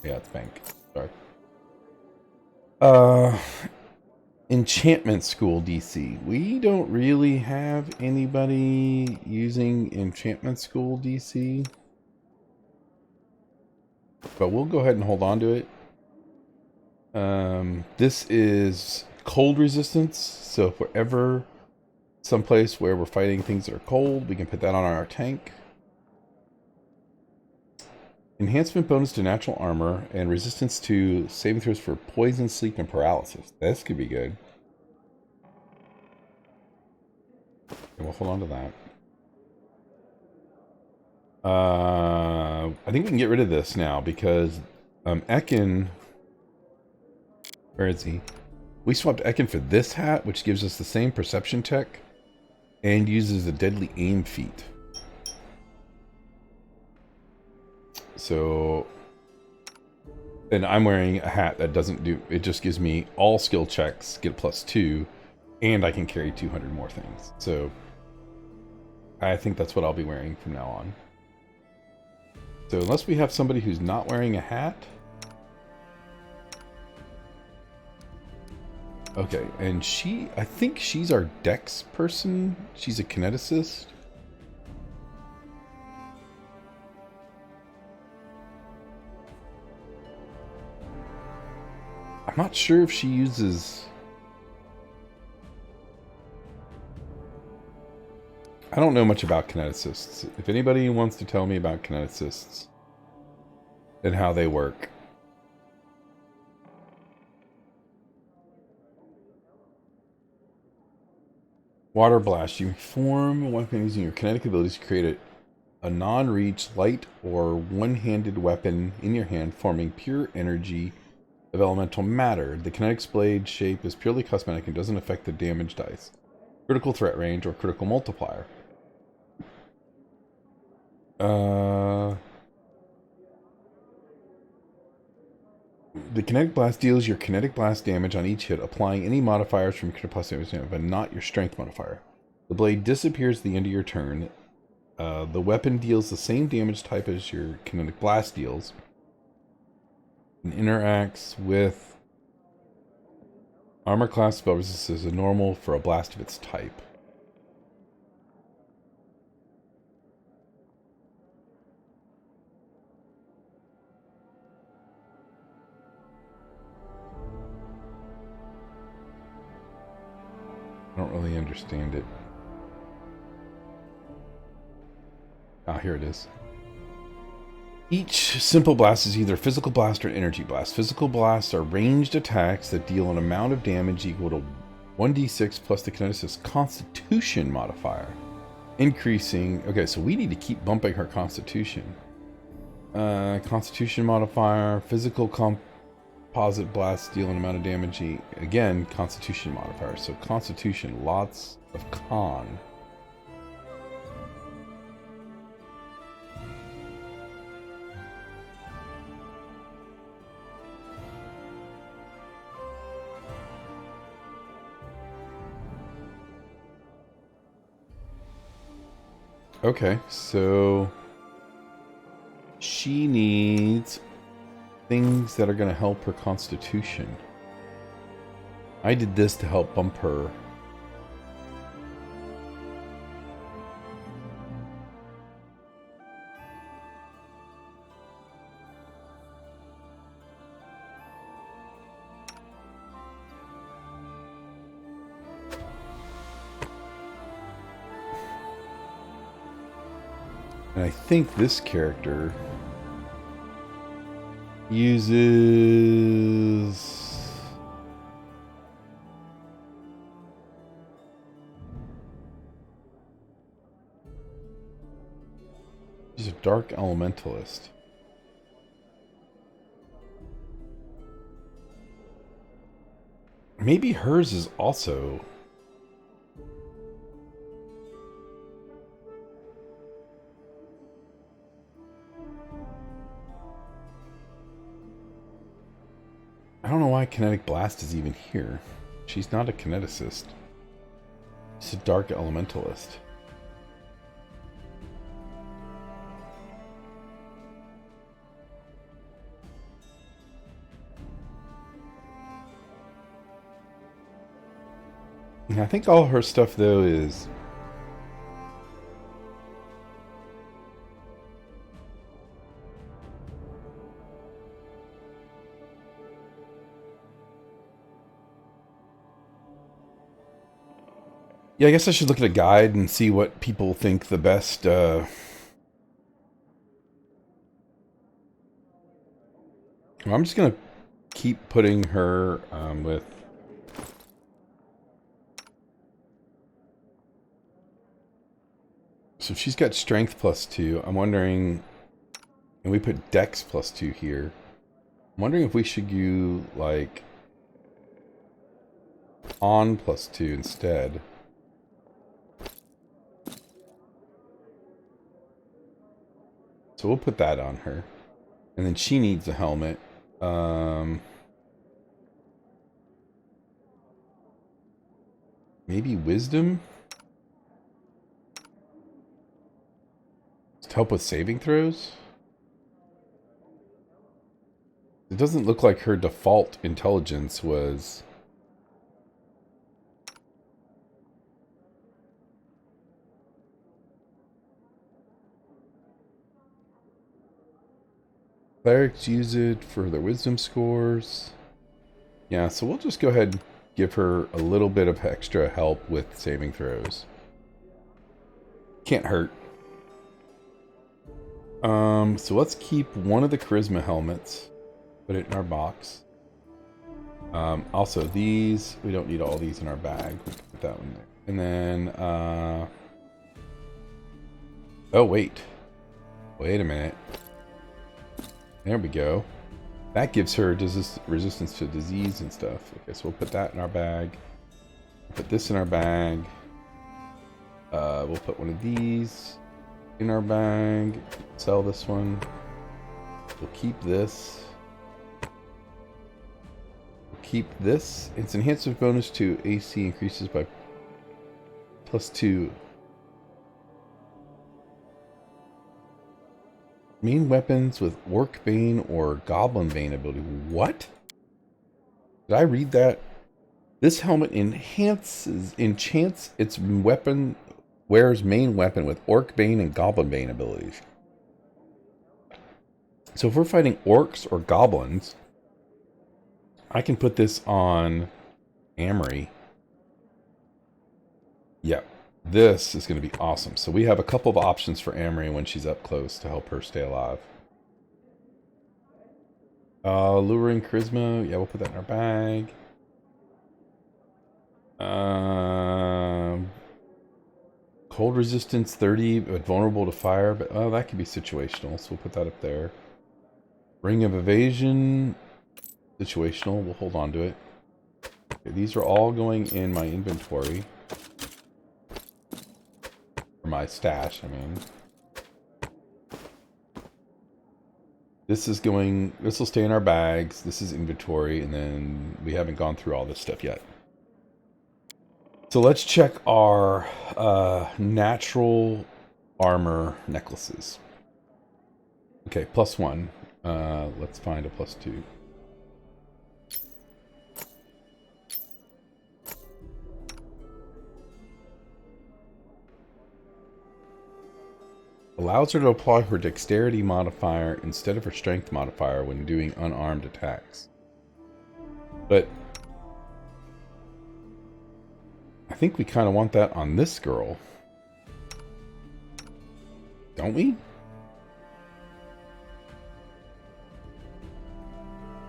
Yeah, it's bank. Sorry. Enchantment School DC. We don't really have anybody using Enchantment School DC. But we'll go ahead and hold on to it. This is cold resistance. So if we're ever someplace where we're fighting things that are cold, we can put that on our tank. Enhancement bonus to natural armor and resistance to saving throws for poison, sleep, and paralysis. This could be good. Okay, we'll hold on to that. I think we can get rid of this now because Ekin... Where is he? We swapped Ekin for this hat, which gives us the same perception tech and uses a deadly aim feat. So, and I'm wearing a hat that doesn't do, it just gives me all skill checks, get +2, and I can carry 200 more things. So, I think that's what I'll be wearing from now on. So, unless we have somebody who's not wearing a hat. Okay, and I think she's our dex person. She's a kineticist. I'm not sure if she uses... I don't know much about kineticists. If anybody wants to tell me about kineticists and how they work. Water blast. You form a weapon using your kinetic abilities to create a non-reach, light, or one-handed weapon in your hand, forming pure energy of elemental matter. The kinetic's blade shape is purely cosmetic and doesn't affect the damage dice, critical threat range, or critical multiplier. The kinetic blast deals your kinetic blast damage on each hit, applying any modifiers from kinetic blast damage, but not your strength modifier. The blade disappears at the end of your turn. The weapon deals the same damage type as your kinetic blast deals, and interacts with armor class spell resistance as a normal for a blast of its type. I don't really understand it. Ah, here it is. Each simple blast is either a physical blast or an energy blast. Physical blasts are ranged attacks that deal an amount of damage equal to 1d6 plus the kineticist's constitution modifier. Increasing... Okay, so we need to keep bumping her constitution. Constitution modifier, physical composite blasts deal an amount of damage. Again, constitution modifier. So constitution, lots of con. Okay, so she needs things that are going to help her constitution. I did this to help bump her. And I think this character uses... She's a dark elementalist. Maybe hers is also... I don't know why Kinetic Blast is even here. She's not a kineticist. She's a dark elementalist. And I think all her stuff, though, is... Yeah, I guess I should look at a guide and see what people think the best, Well, I'm just gonna keep putting her, with... So she's got strength +2. I'm wondering... And we put dex +2 here. I'm wondering if we should do, like... on +2 instead. So we'll put that on her. And then she needs a helmet. Maybe wisdom? To help with saving throws? It doesn't look like her default intelligence was... Clerics use it for their wisdom scores. Yeah, so we'll just go ahead and give her a little bit of extra help with saving throws. Can't hurt. So let's keep one of the charisma helmets. Put it in our box. Also, these, we don't need all these in our bag. We can put that one there. And then, oh, wait. Wait a minute. There we go. That gives her resistance to disease and stuff. Okay, so we'll put that in our bag. Put this in our bag. We'll put one of these in our bag. Sell this one. We'll keep this. Keep this. Its enhancement bonus to AC increases by +2. Main weapons with Orc Bane or Goblin Bane ability. What? Did I read that? This helmet enchants its weapon wearer's main weapon with Orc Bane and Goblin Bane abilities. So if we're fighting orcs or goblins, I can put this on Amory. Yep. This is going to be awesome. So we have a couple of options for Amory when she's up close to help her stay alive. Luring Charisma. Yeah, we'll put that in our bag. Cold resistance 30, but vulnerable to fire. But oh, that could be situational, so we'll put that up there. Ring of Evasion. Situational. We'll hold on to it. Okay, these are all going in my inventory. Or my stash, I mean. This is going... This will stay in our bags. This is inventory. And then we haven't gone through all this stuff yet. So let's check our natural armor necklaces. Okay, +1. Let's find a +2. Allows her to apply her dexterity modifier instead of her strength modifier when doing unarmed attacks. But I think we kind of want that on this girl. Don't we?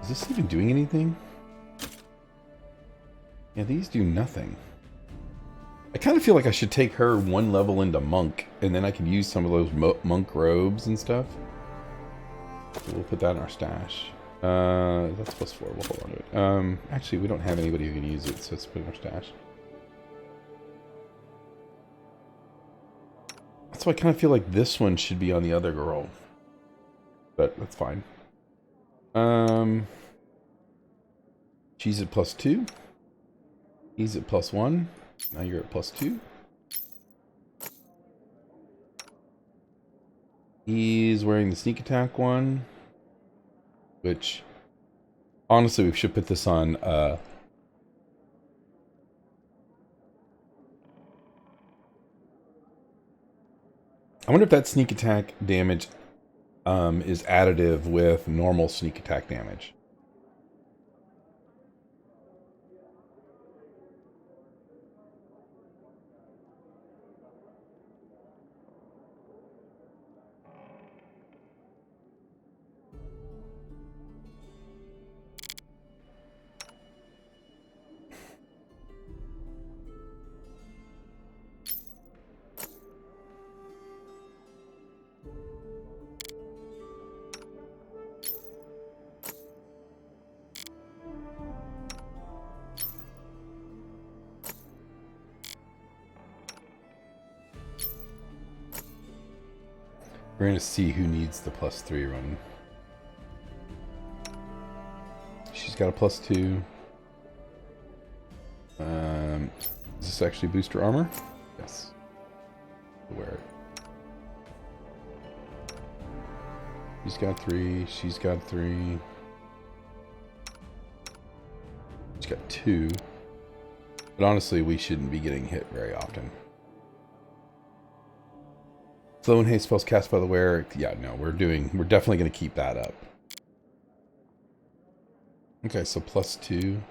Is this even doing anything? Yeah, these do nothing. I kind of feel like I should take her one level into monk, and then I can use some of those monk robes and stuff. So we'll put that in our stash. That's +4. We'll hold on to it. Actually, we don't have anybody who can use it, so let's put it in our stash. So I kind of feel like this one should be on the other girl, but that's fine. She's at +2. He's at +1. Now you're at +2. He's wearing the sneak attack one, which honestly we should put this on. I wonder if that sneak attack damage is additive with normal sneak attack damage. We're going to see who needs the +3 run. She's got a +2. Does this actually boost her armor? Yes. Wear it. She's got 3. She's got 3. She's got 2. But honestly, we shouldn't be getting hit very often. Slow and haste spells cast by the wearer. Yeah, no, we're definitely going to keep that up. Okay, so +2.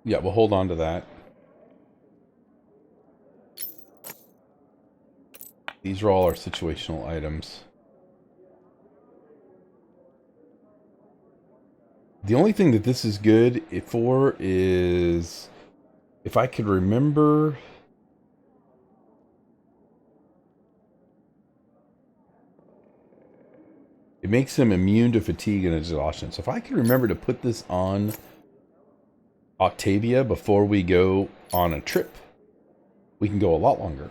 Yeah, we'll hold on to that. These are all our situational items. The only thing that this is good for is if I could remember. It makes him immune to fatigue and exhaustion. So if I can remember to put this on Octavia before we go on a trip, we can go a lot longer.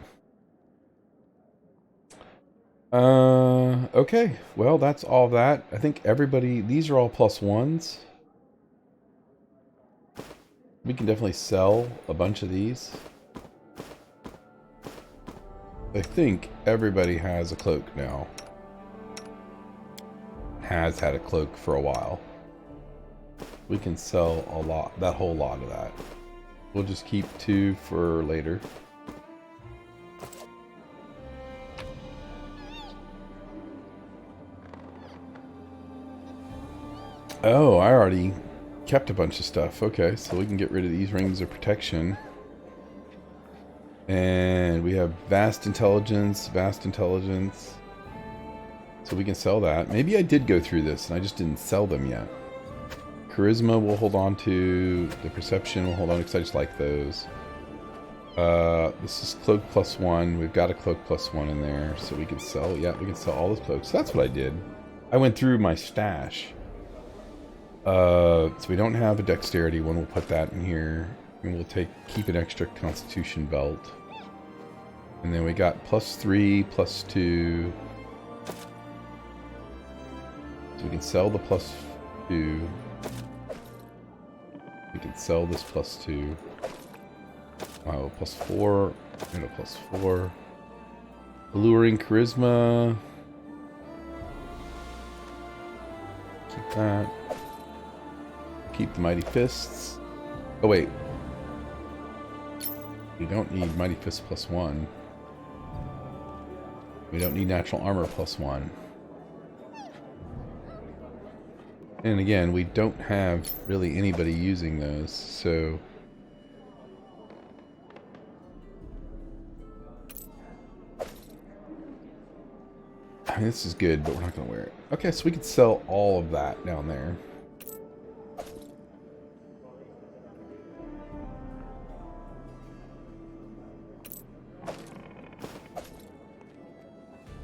Okay. Well, that's all that. I think everybody, these are all +1s. We can definitely sell a bunch of these. I think everybody has a cloak now. Has had a cloak for a while. We can sell a lot, that whole lot of that. We'll just keep 2 for later. Oh, I already kept a bunch of stuff. Okay, so we can get rid of these rings of protection. And we have vast intelligence. So we can sell that. Maybe I did go through this and I just didn't sell them yet. Charisma we'll hold on to. The perception we'll hold on to because I just like those. This is cloak +1. We've got a cloak +1 in there. So we can sell. Yeah, we can sell all those cloaks. So that's what I did. I went through my stash. So we don't have a dexterity one. We'll put that in here. And we'll keep an extra constitution belt. And then we got +3, +2. So we can sell the +2. We can sell this +2. Oh, +4 and a +4. Alluring charisma. Keep that. Keep the mighty fists. Oh wait. We don't need mighty fists +1. We don't need natural armor +1. And again, we don't have really anybody using those, so... I mean, this is good, but we're not going to wear it. Okay, so we could sell all of that down there.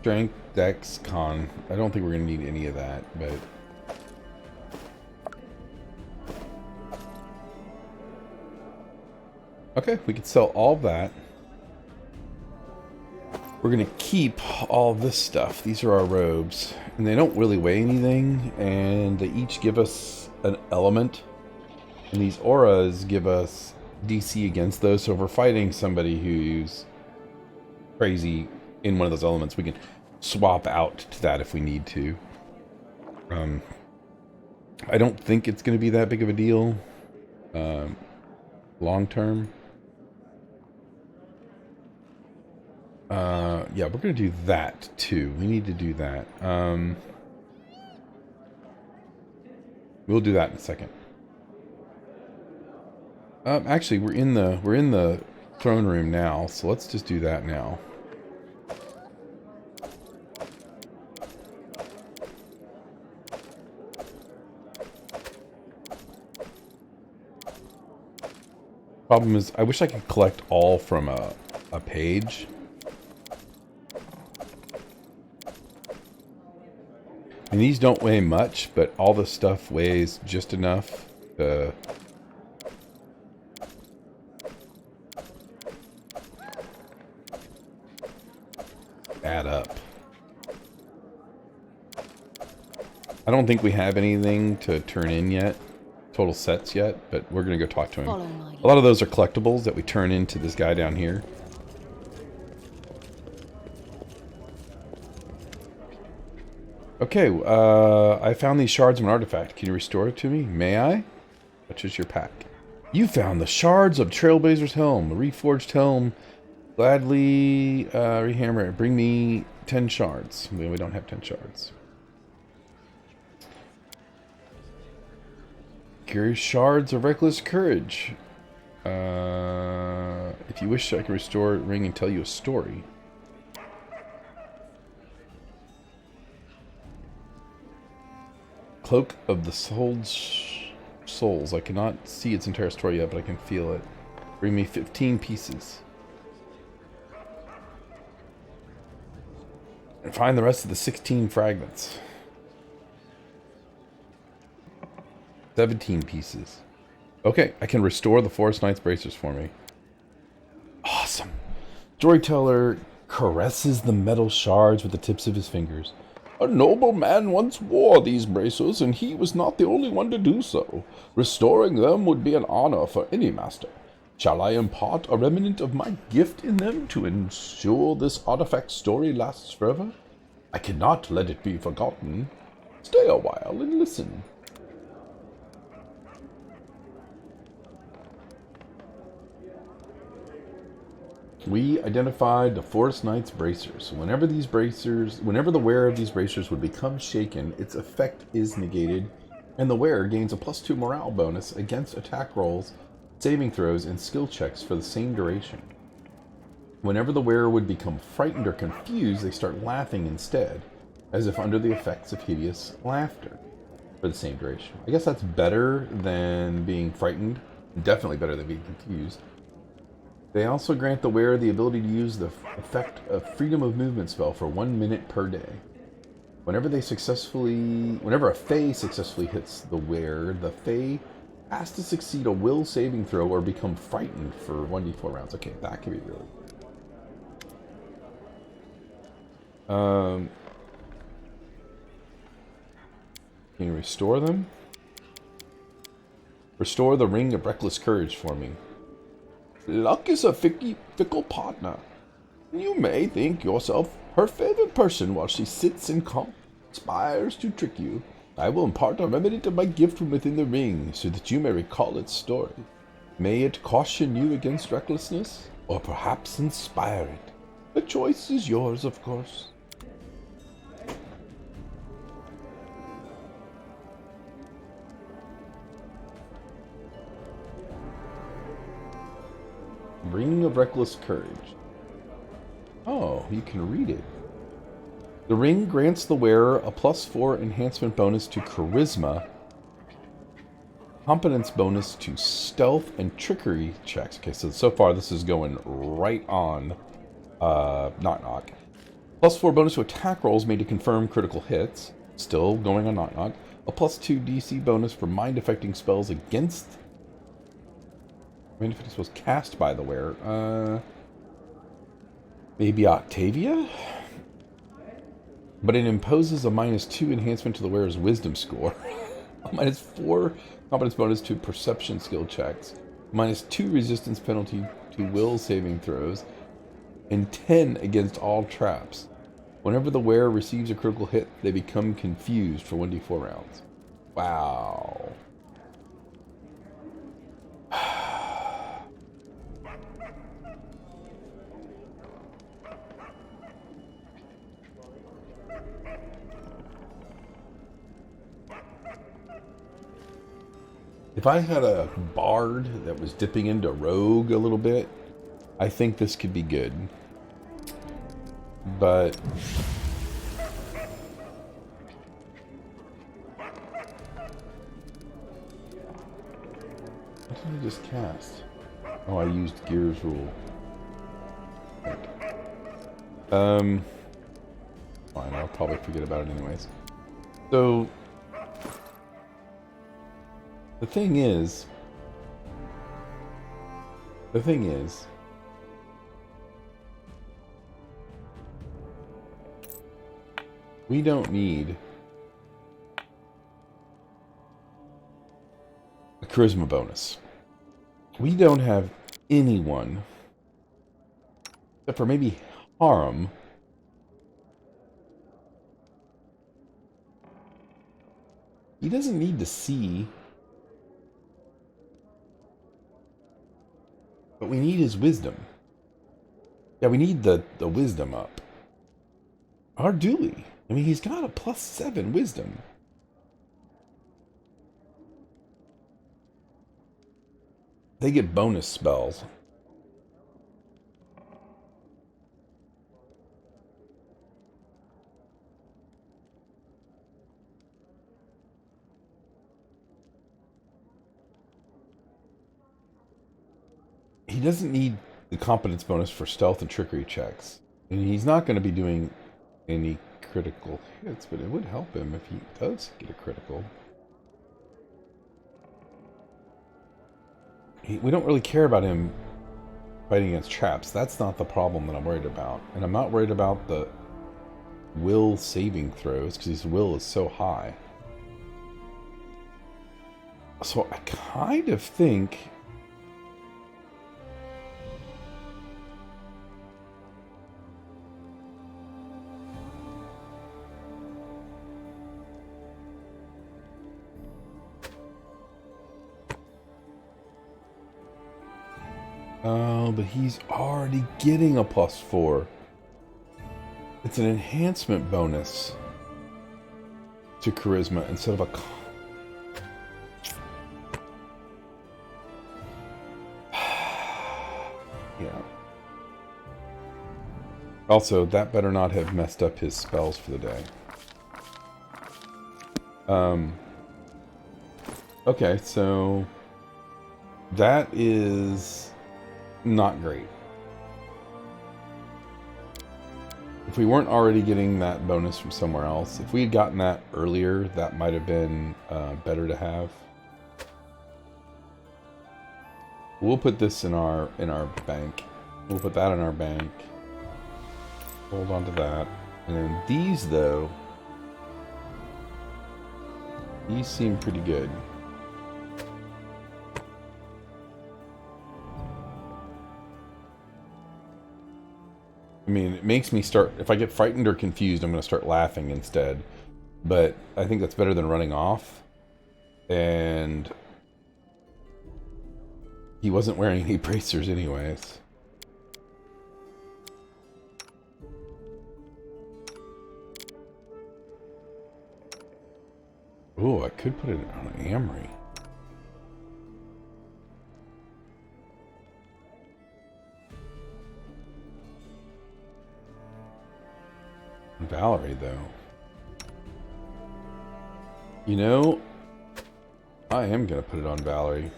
Strength, Dex, Con. I don't think we're going to need any of that, but... Okay, we can sell all of that. We're going to keep all this stuff. These are our robes. And they don't really weigh anything. And they each give us an element. And these auras give us DC against those. So if we're fighting somebody who's crazy in one of those elements, we can swap out to that if we need to. I don't think it's going to be that big of a deal. Long term. Yeah, we're going to do that too. We need to do that. We'll do that in a second. Actually, we're in the throne room now, so let's just do that now. Problem is, I wish I could collect all from a page. And these don't weigh much, but all the stuff weighs just enough to add up. I don't think we have anything to turn in yet, total sets yet, but we're going to go talk to him. A lot of those are collectibles that we turn into this guy down here. Okay, I found these shards of an artifact. Can you restore it to me? May I? Which is your pack. You found the shards of Trailblazer's helm, a reforged helm. Gladly rehammer it. Bring me 10 shards. We don't have 10 shards. Curious shards of reckless courage. If you wish, I can restore ring and tell you a story. Cloak of the Souls. I cannot see its entire story yet, but I can feel it. Bring me 15 pieces. And find the rest of the 16 fragments. 17 pieces. Okay, I can restore the Forest Knight's bracers for me. Awesome. Storyteller caresses the metal shards with the tips of his fingers. A noble man once wore these bracers, and he was not the only one to do so. Restoring them would be an honor for any master. Shall I impart a remnant of my gift in them to ensure this artifact story lasts forever? I cannot let it be forgotten. Stay a while and listen. We identified the Forest Knight's bracers. Whenever the wearer of these bracers would become shaken, its effect is negated, and the wearer gains a +2 morale bonus against attack rolls, saving throws, and skill checks for the same duration. Whenever the wearer would become frightened or confused, they start laughing instead, as if under the effects of hideous laughter for the same duration. I guess that's better than being frightened. Definitely better than being confused. They also grant the wearer the ability to use the effect of Freedom of Movement spell for 1 minute per day. Whenever a Fae successfully hits the wearer, the Fae has to succeed a will saving throw or become frightened for 1d4 rounds. Okay, that could be really good. Can you restore them? Restore the Ring of Reckless Courage for me. Luck is a fickle partner. You may think yourself her favorite person while she sits and conspires to trick you. I will impart a remnant of my gift from within the ring, so that you may recall its story. May it caution you against recklessness, or perhaps inspire it. The choice is yours, of course. Ring of Reckless Courage. Oh, you can read it. The ring grants the wearer a +4 enhancement bonus to Charisma, competence bonus to Stealth and Trickery checks. Okay, so far this is going right on Knock Knock. +4 bonus to attack rolls made to confirm critical hits. Still going on Knock Knock. A +2 DC bonus for mind-affecting spells against... Mind-affecting spells cast by the wearer. Maybe Octavia? But it imposes a -2 enhancement to the wearer's wisdom score. A -4 competence bonus to perception skill checks. -2 resistance penalty to will saving throws. And 10 against all traps. Whenever the wearer receives a critical hit, they become confused for 1d4 rounds. Wow. If I had a bard that was dipping into rogue a little bit, I think this could be good. But what did I just cast? Oh, I used Gear's Rule. Fine, I'll probably forget about it anyways. So the thing is, we don't need a charisma bonus. We don't have anyone, except for maybe Harm, he doesn't need to see. But we need his wisdom. Yeah, we need the wisdom up. Our Dooley. I mean, he's got a +7 wisdom. they get bonus spells. He doesn't need the competence bonus for stealth and trickery checks. And he's not going to be doing any critical hits, but it would help him if he does get a critical. We don't really care about him fighting against traps. That's not the problem that I'm worried about. And I'm not worried about the will saving throws, because his will is so high. So I kind of think... Oh, but he's already getting a +4. It's an enhancement bonus to charisma instead of a... Yeah. Also, that better not have messed up his spells for the day. Okay, so... that is... not great. If we weren't already getting that bonus from somewhere else, if we had gotten that earlier, that might have been better to have. We'll put this in our bank. We'll put that in our bank. Hold on to that. And then these, though, these seem pretty good. I mean, it makes me start... if I get frightened or confused, I'm going to start laughing instead. But I think that's better than running off. And... he wasn't wearing any bracers anyways. Ooh, I could put it on an Amory. Valerie, though. You know, I am going to put it on Valerie.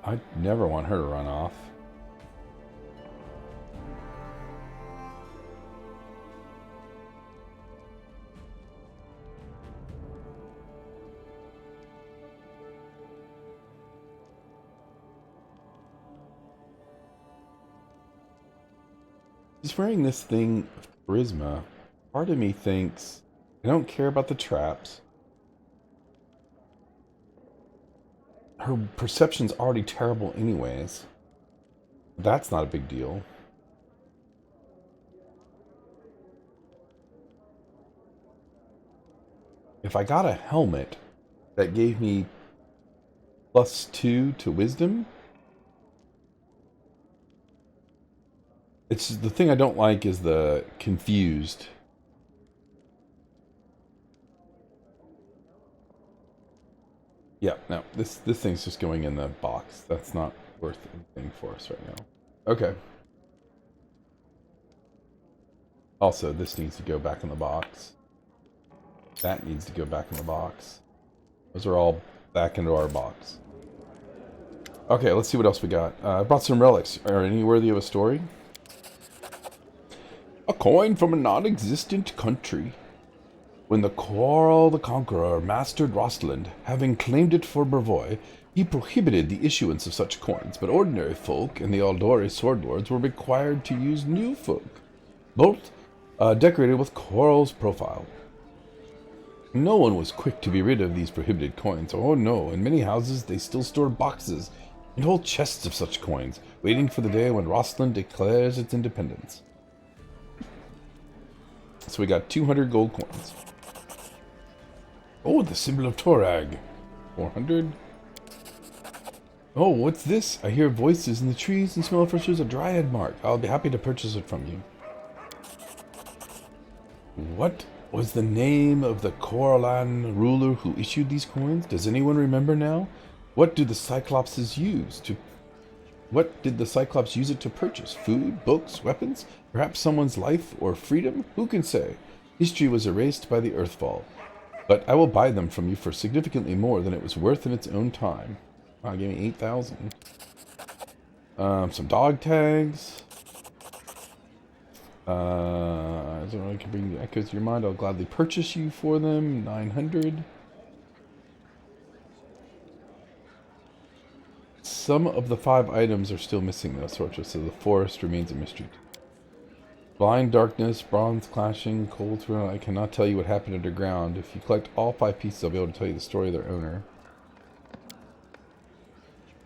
I never want her to run off. Just wearing this thing of charisma, part of me thinks I don't care about the traps. Her perception's already terrible anyways. That's not a big deal. If I got a helmet that gave me +2 to wisdom, it's the thing I don't like is the confused. Yeah, no, this thing's just going in the box. That's not worth anything for us right now. Okay. Also, this needs to go back in the box. That needs to go back in the box. Those are all back into our box. Okay, let's see what else we got. I brought some relics. Are any worthy of a story? A coin from a non-existent country. When the Quarrel the Conqueror mastered Rostland, having claimed it for Brevoy, he prohibited the issuance of such coins, but ordinary folk and the Aldori sword lords were required to use new folk, both decorated with Quarrel's profile. No one was quick to be rid of these prohibited coins. Oh no, in many houses they still store boxes and whole chests of such coins, waiting for the day when Rostland declares its independence. So we got 200 gold coins. Oh, the symbol of Torag. 400. Oh, what's this? I hear voices in the trees and smell fresh as a dryad mark. I'll be happy to purchase it from you. What? was the name of the Coralan ruler who issued these coins? Does anyone remember now? What do the Cyclopses use to... What did the Cyclops use it to purchase? Food, books, weapons? Perhaps someone's life or freedom? Who can say? History was erased by the Earthfall. But I will buy them from you for significantly more than it was worth in its own time. Wow, give me 8,000. Some dog tags. I don't know, I can bring the echoes to your mind. I'll gladly purchase you for them. 900. Some of the 5 items are still missing though, Sorcha, so the forest remains a mystery. Blind darkness, bronze clashing, cold through. I cannot tell you what happened underground. If you collect all 5 pieces, I'll be able to tell you the story of their owner.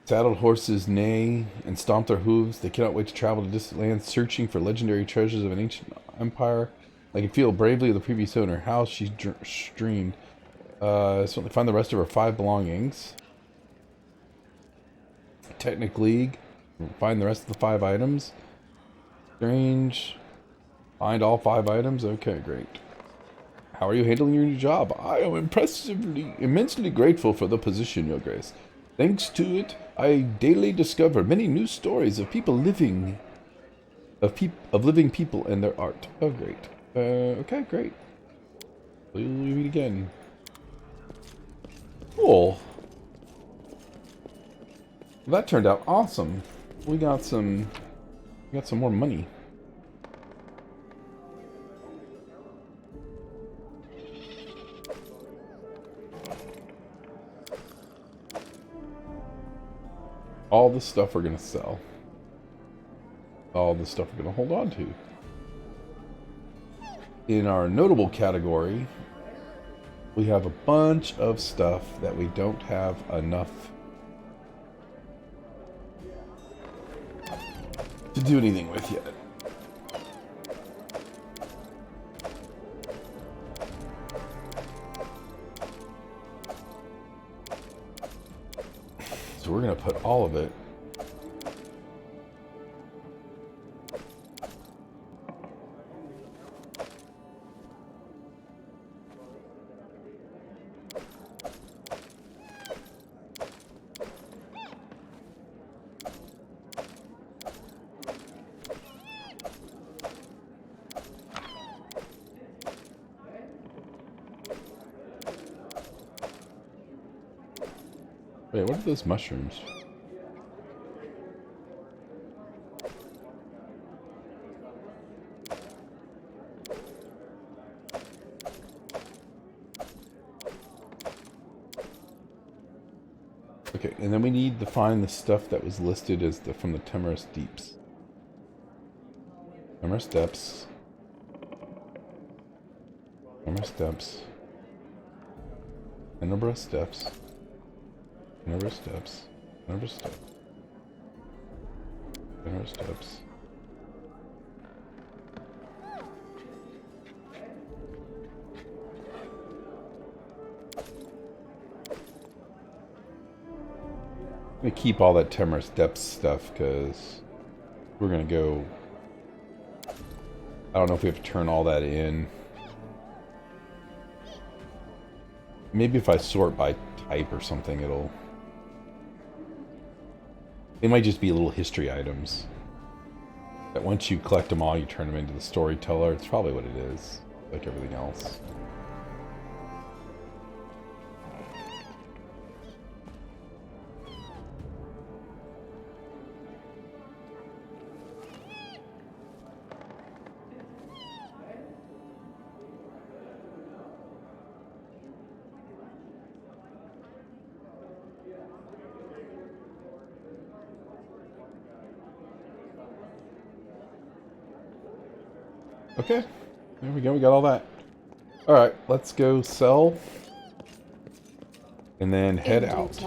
Saddled horses neigh and stomp their hooves. They cannot wait to travel to distant lands, searching for legendary treasures of an ancient empire. I can feel bravely of the previous owner. How she streamed. Certainly find the rest of her 5 belongings. Technic League. Find the rest of the 5 items. Strange. Find all 5 items. Okay, great. How are you handling your new job? I am immensely grateful for the position, Your Grace. Thanks to it, I daily discover many new stories of people living, of living people and their art. Oh, great. Okay, great. We'll meet again. Cool. Well, that turned out awesome. We got some more money. All the stuff we're going to sell. All the stuff we're going to hold on to. In our notable category, we have a bunch of stuff that we don't have enough to do anything with yet. So we're going to put all of it . Wait, what are those mushrooms? Okay, and then we need to find the stuff that was listed as from the Temerus Deeps. Temerus Depths. Temerus Depths. Tenebrous Depths. Tenebrous Depths. Tenebrous Depths. Tenebrous Depths. I'm going to keep all that Temerus Depths stuff because we're going to go... I don't know if we have to turn all that in. Maybe if I sort by type or something, it'll... They might just be little history items. That once you collect them all, you turn them into the storyteller. It's probably what it is, like everything else. Okay, there we go, we got all that. Alright, let's go sell. And then head out.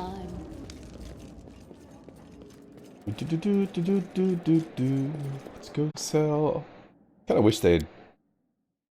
Let's go sell. Kinda wish they had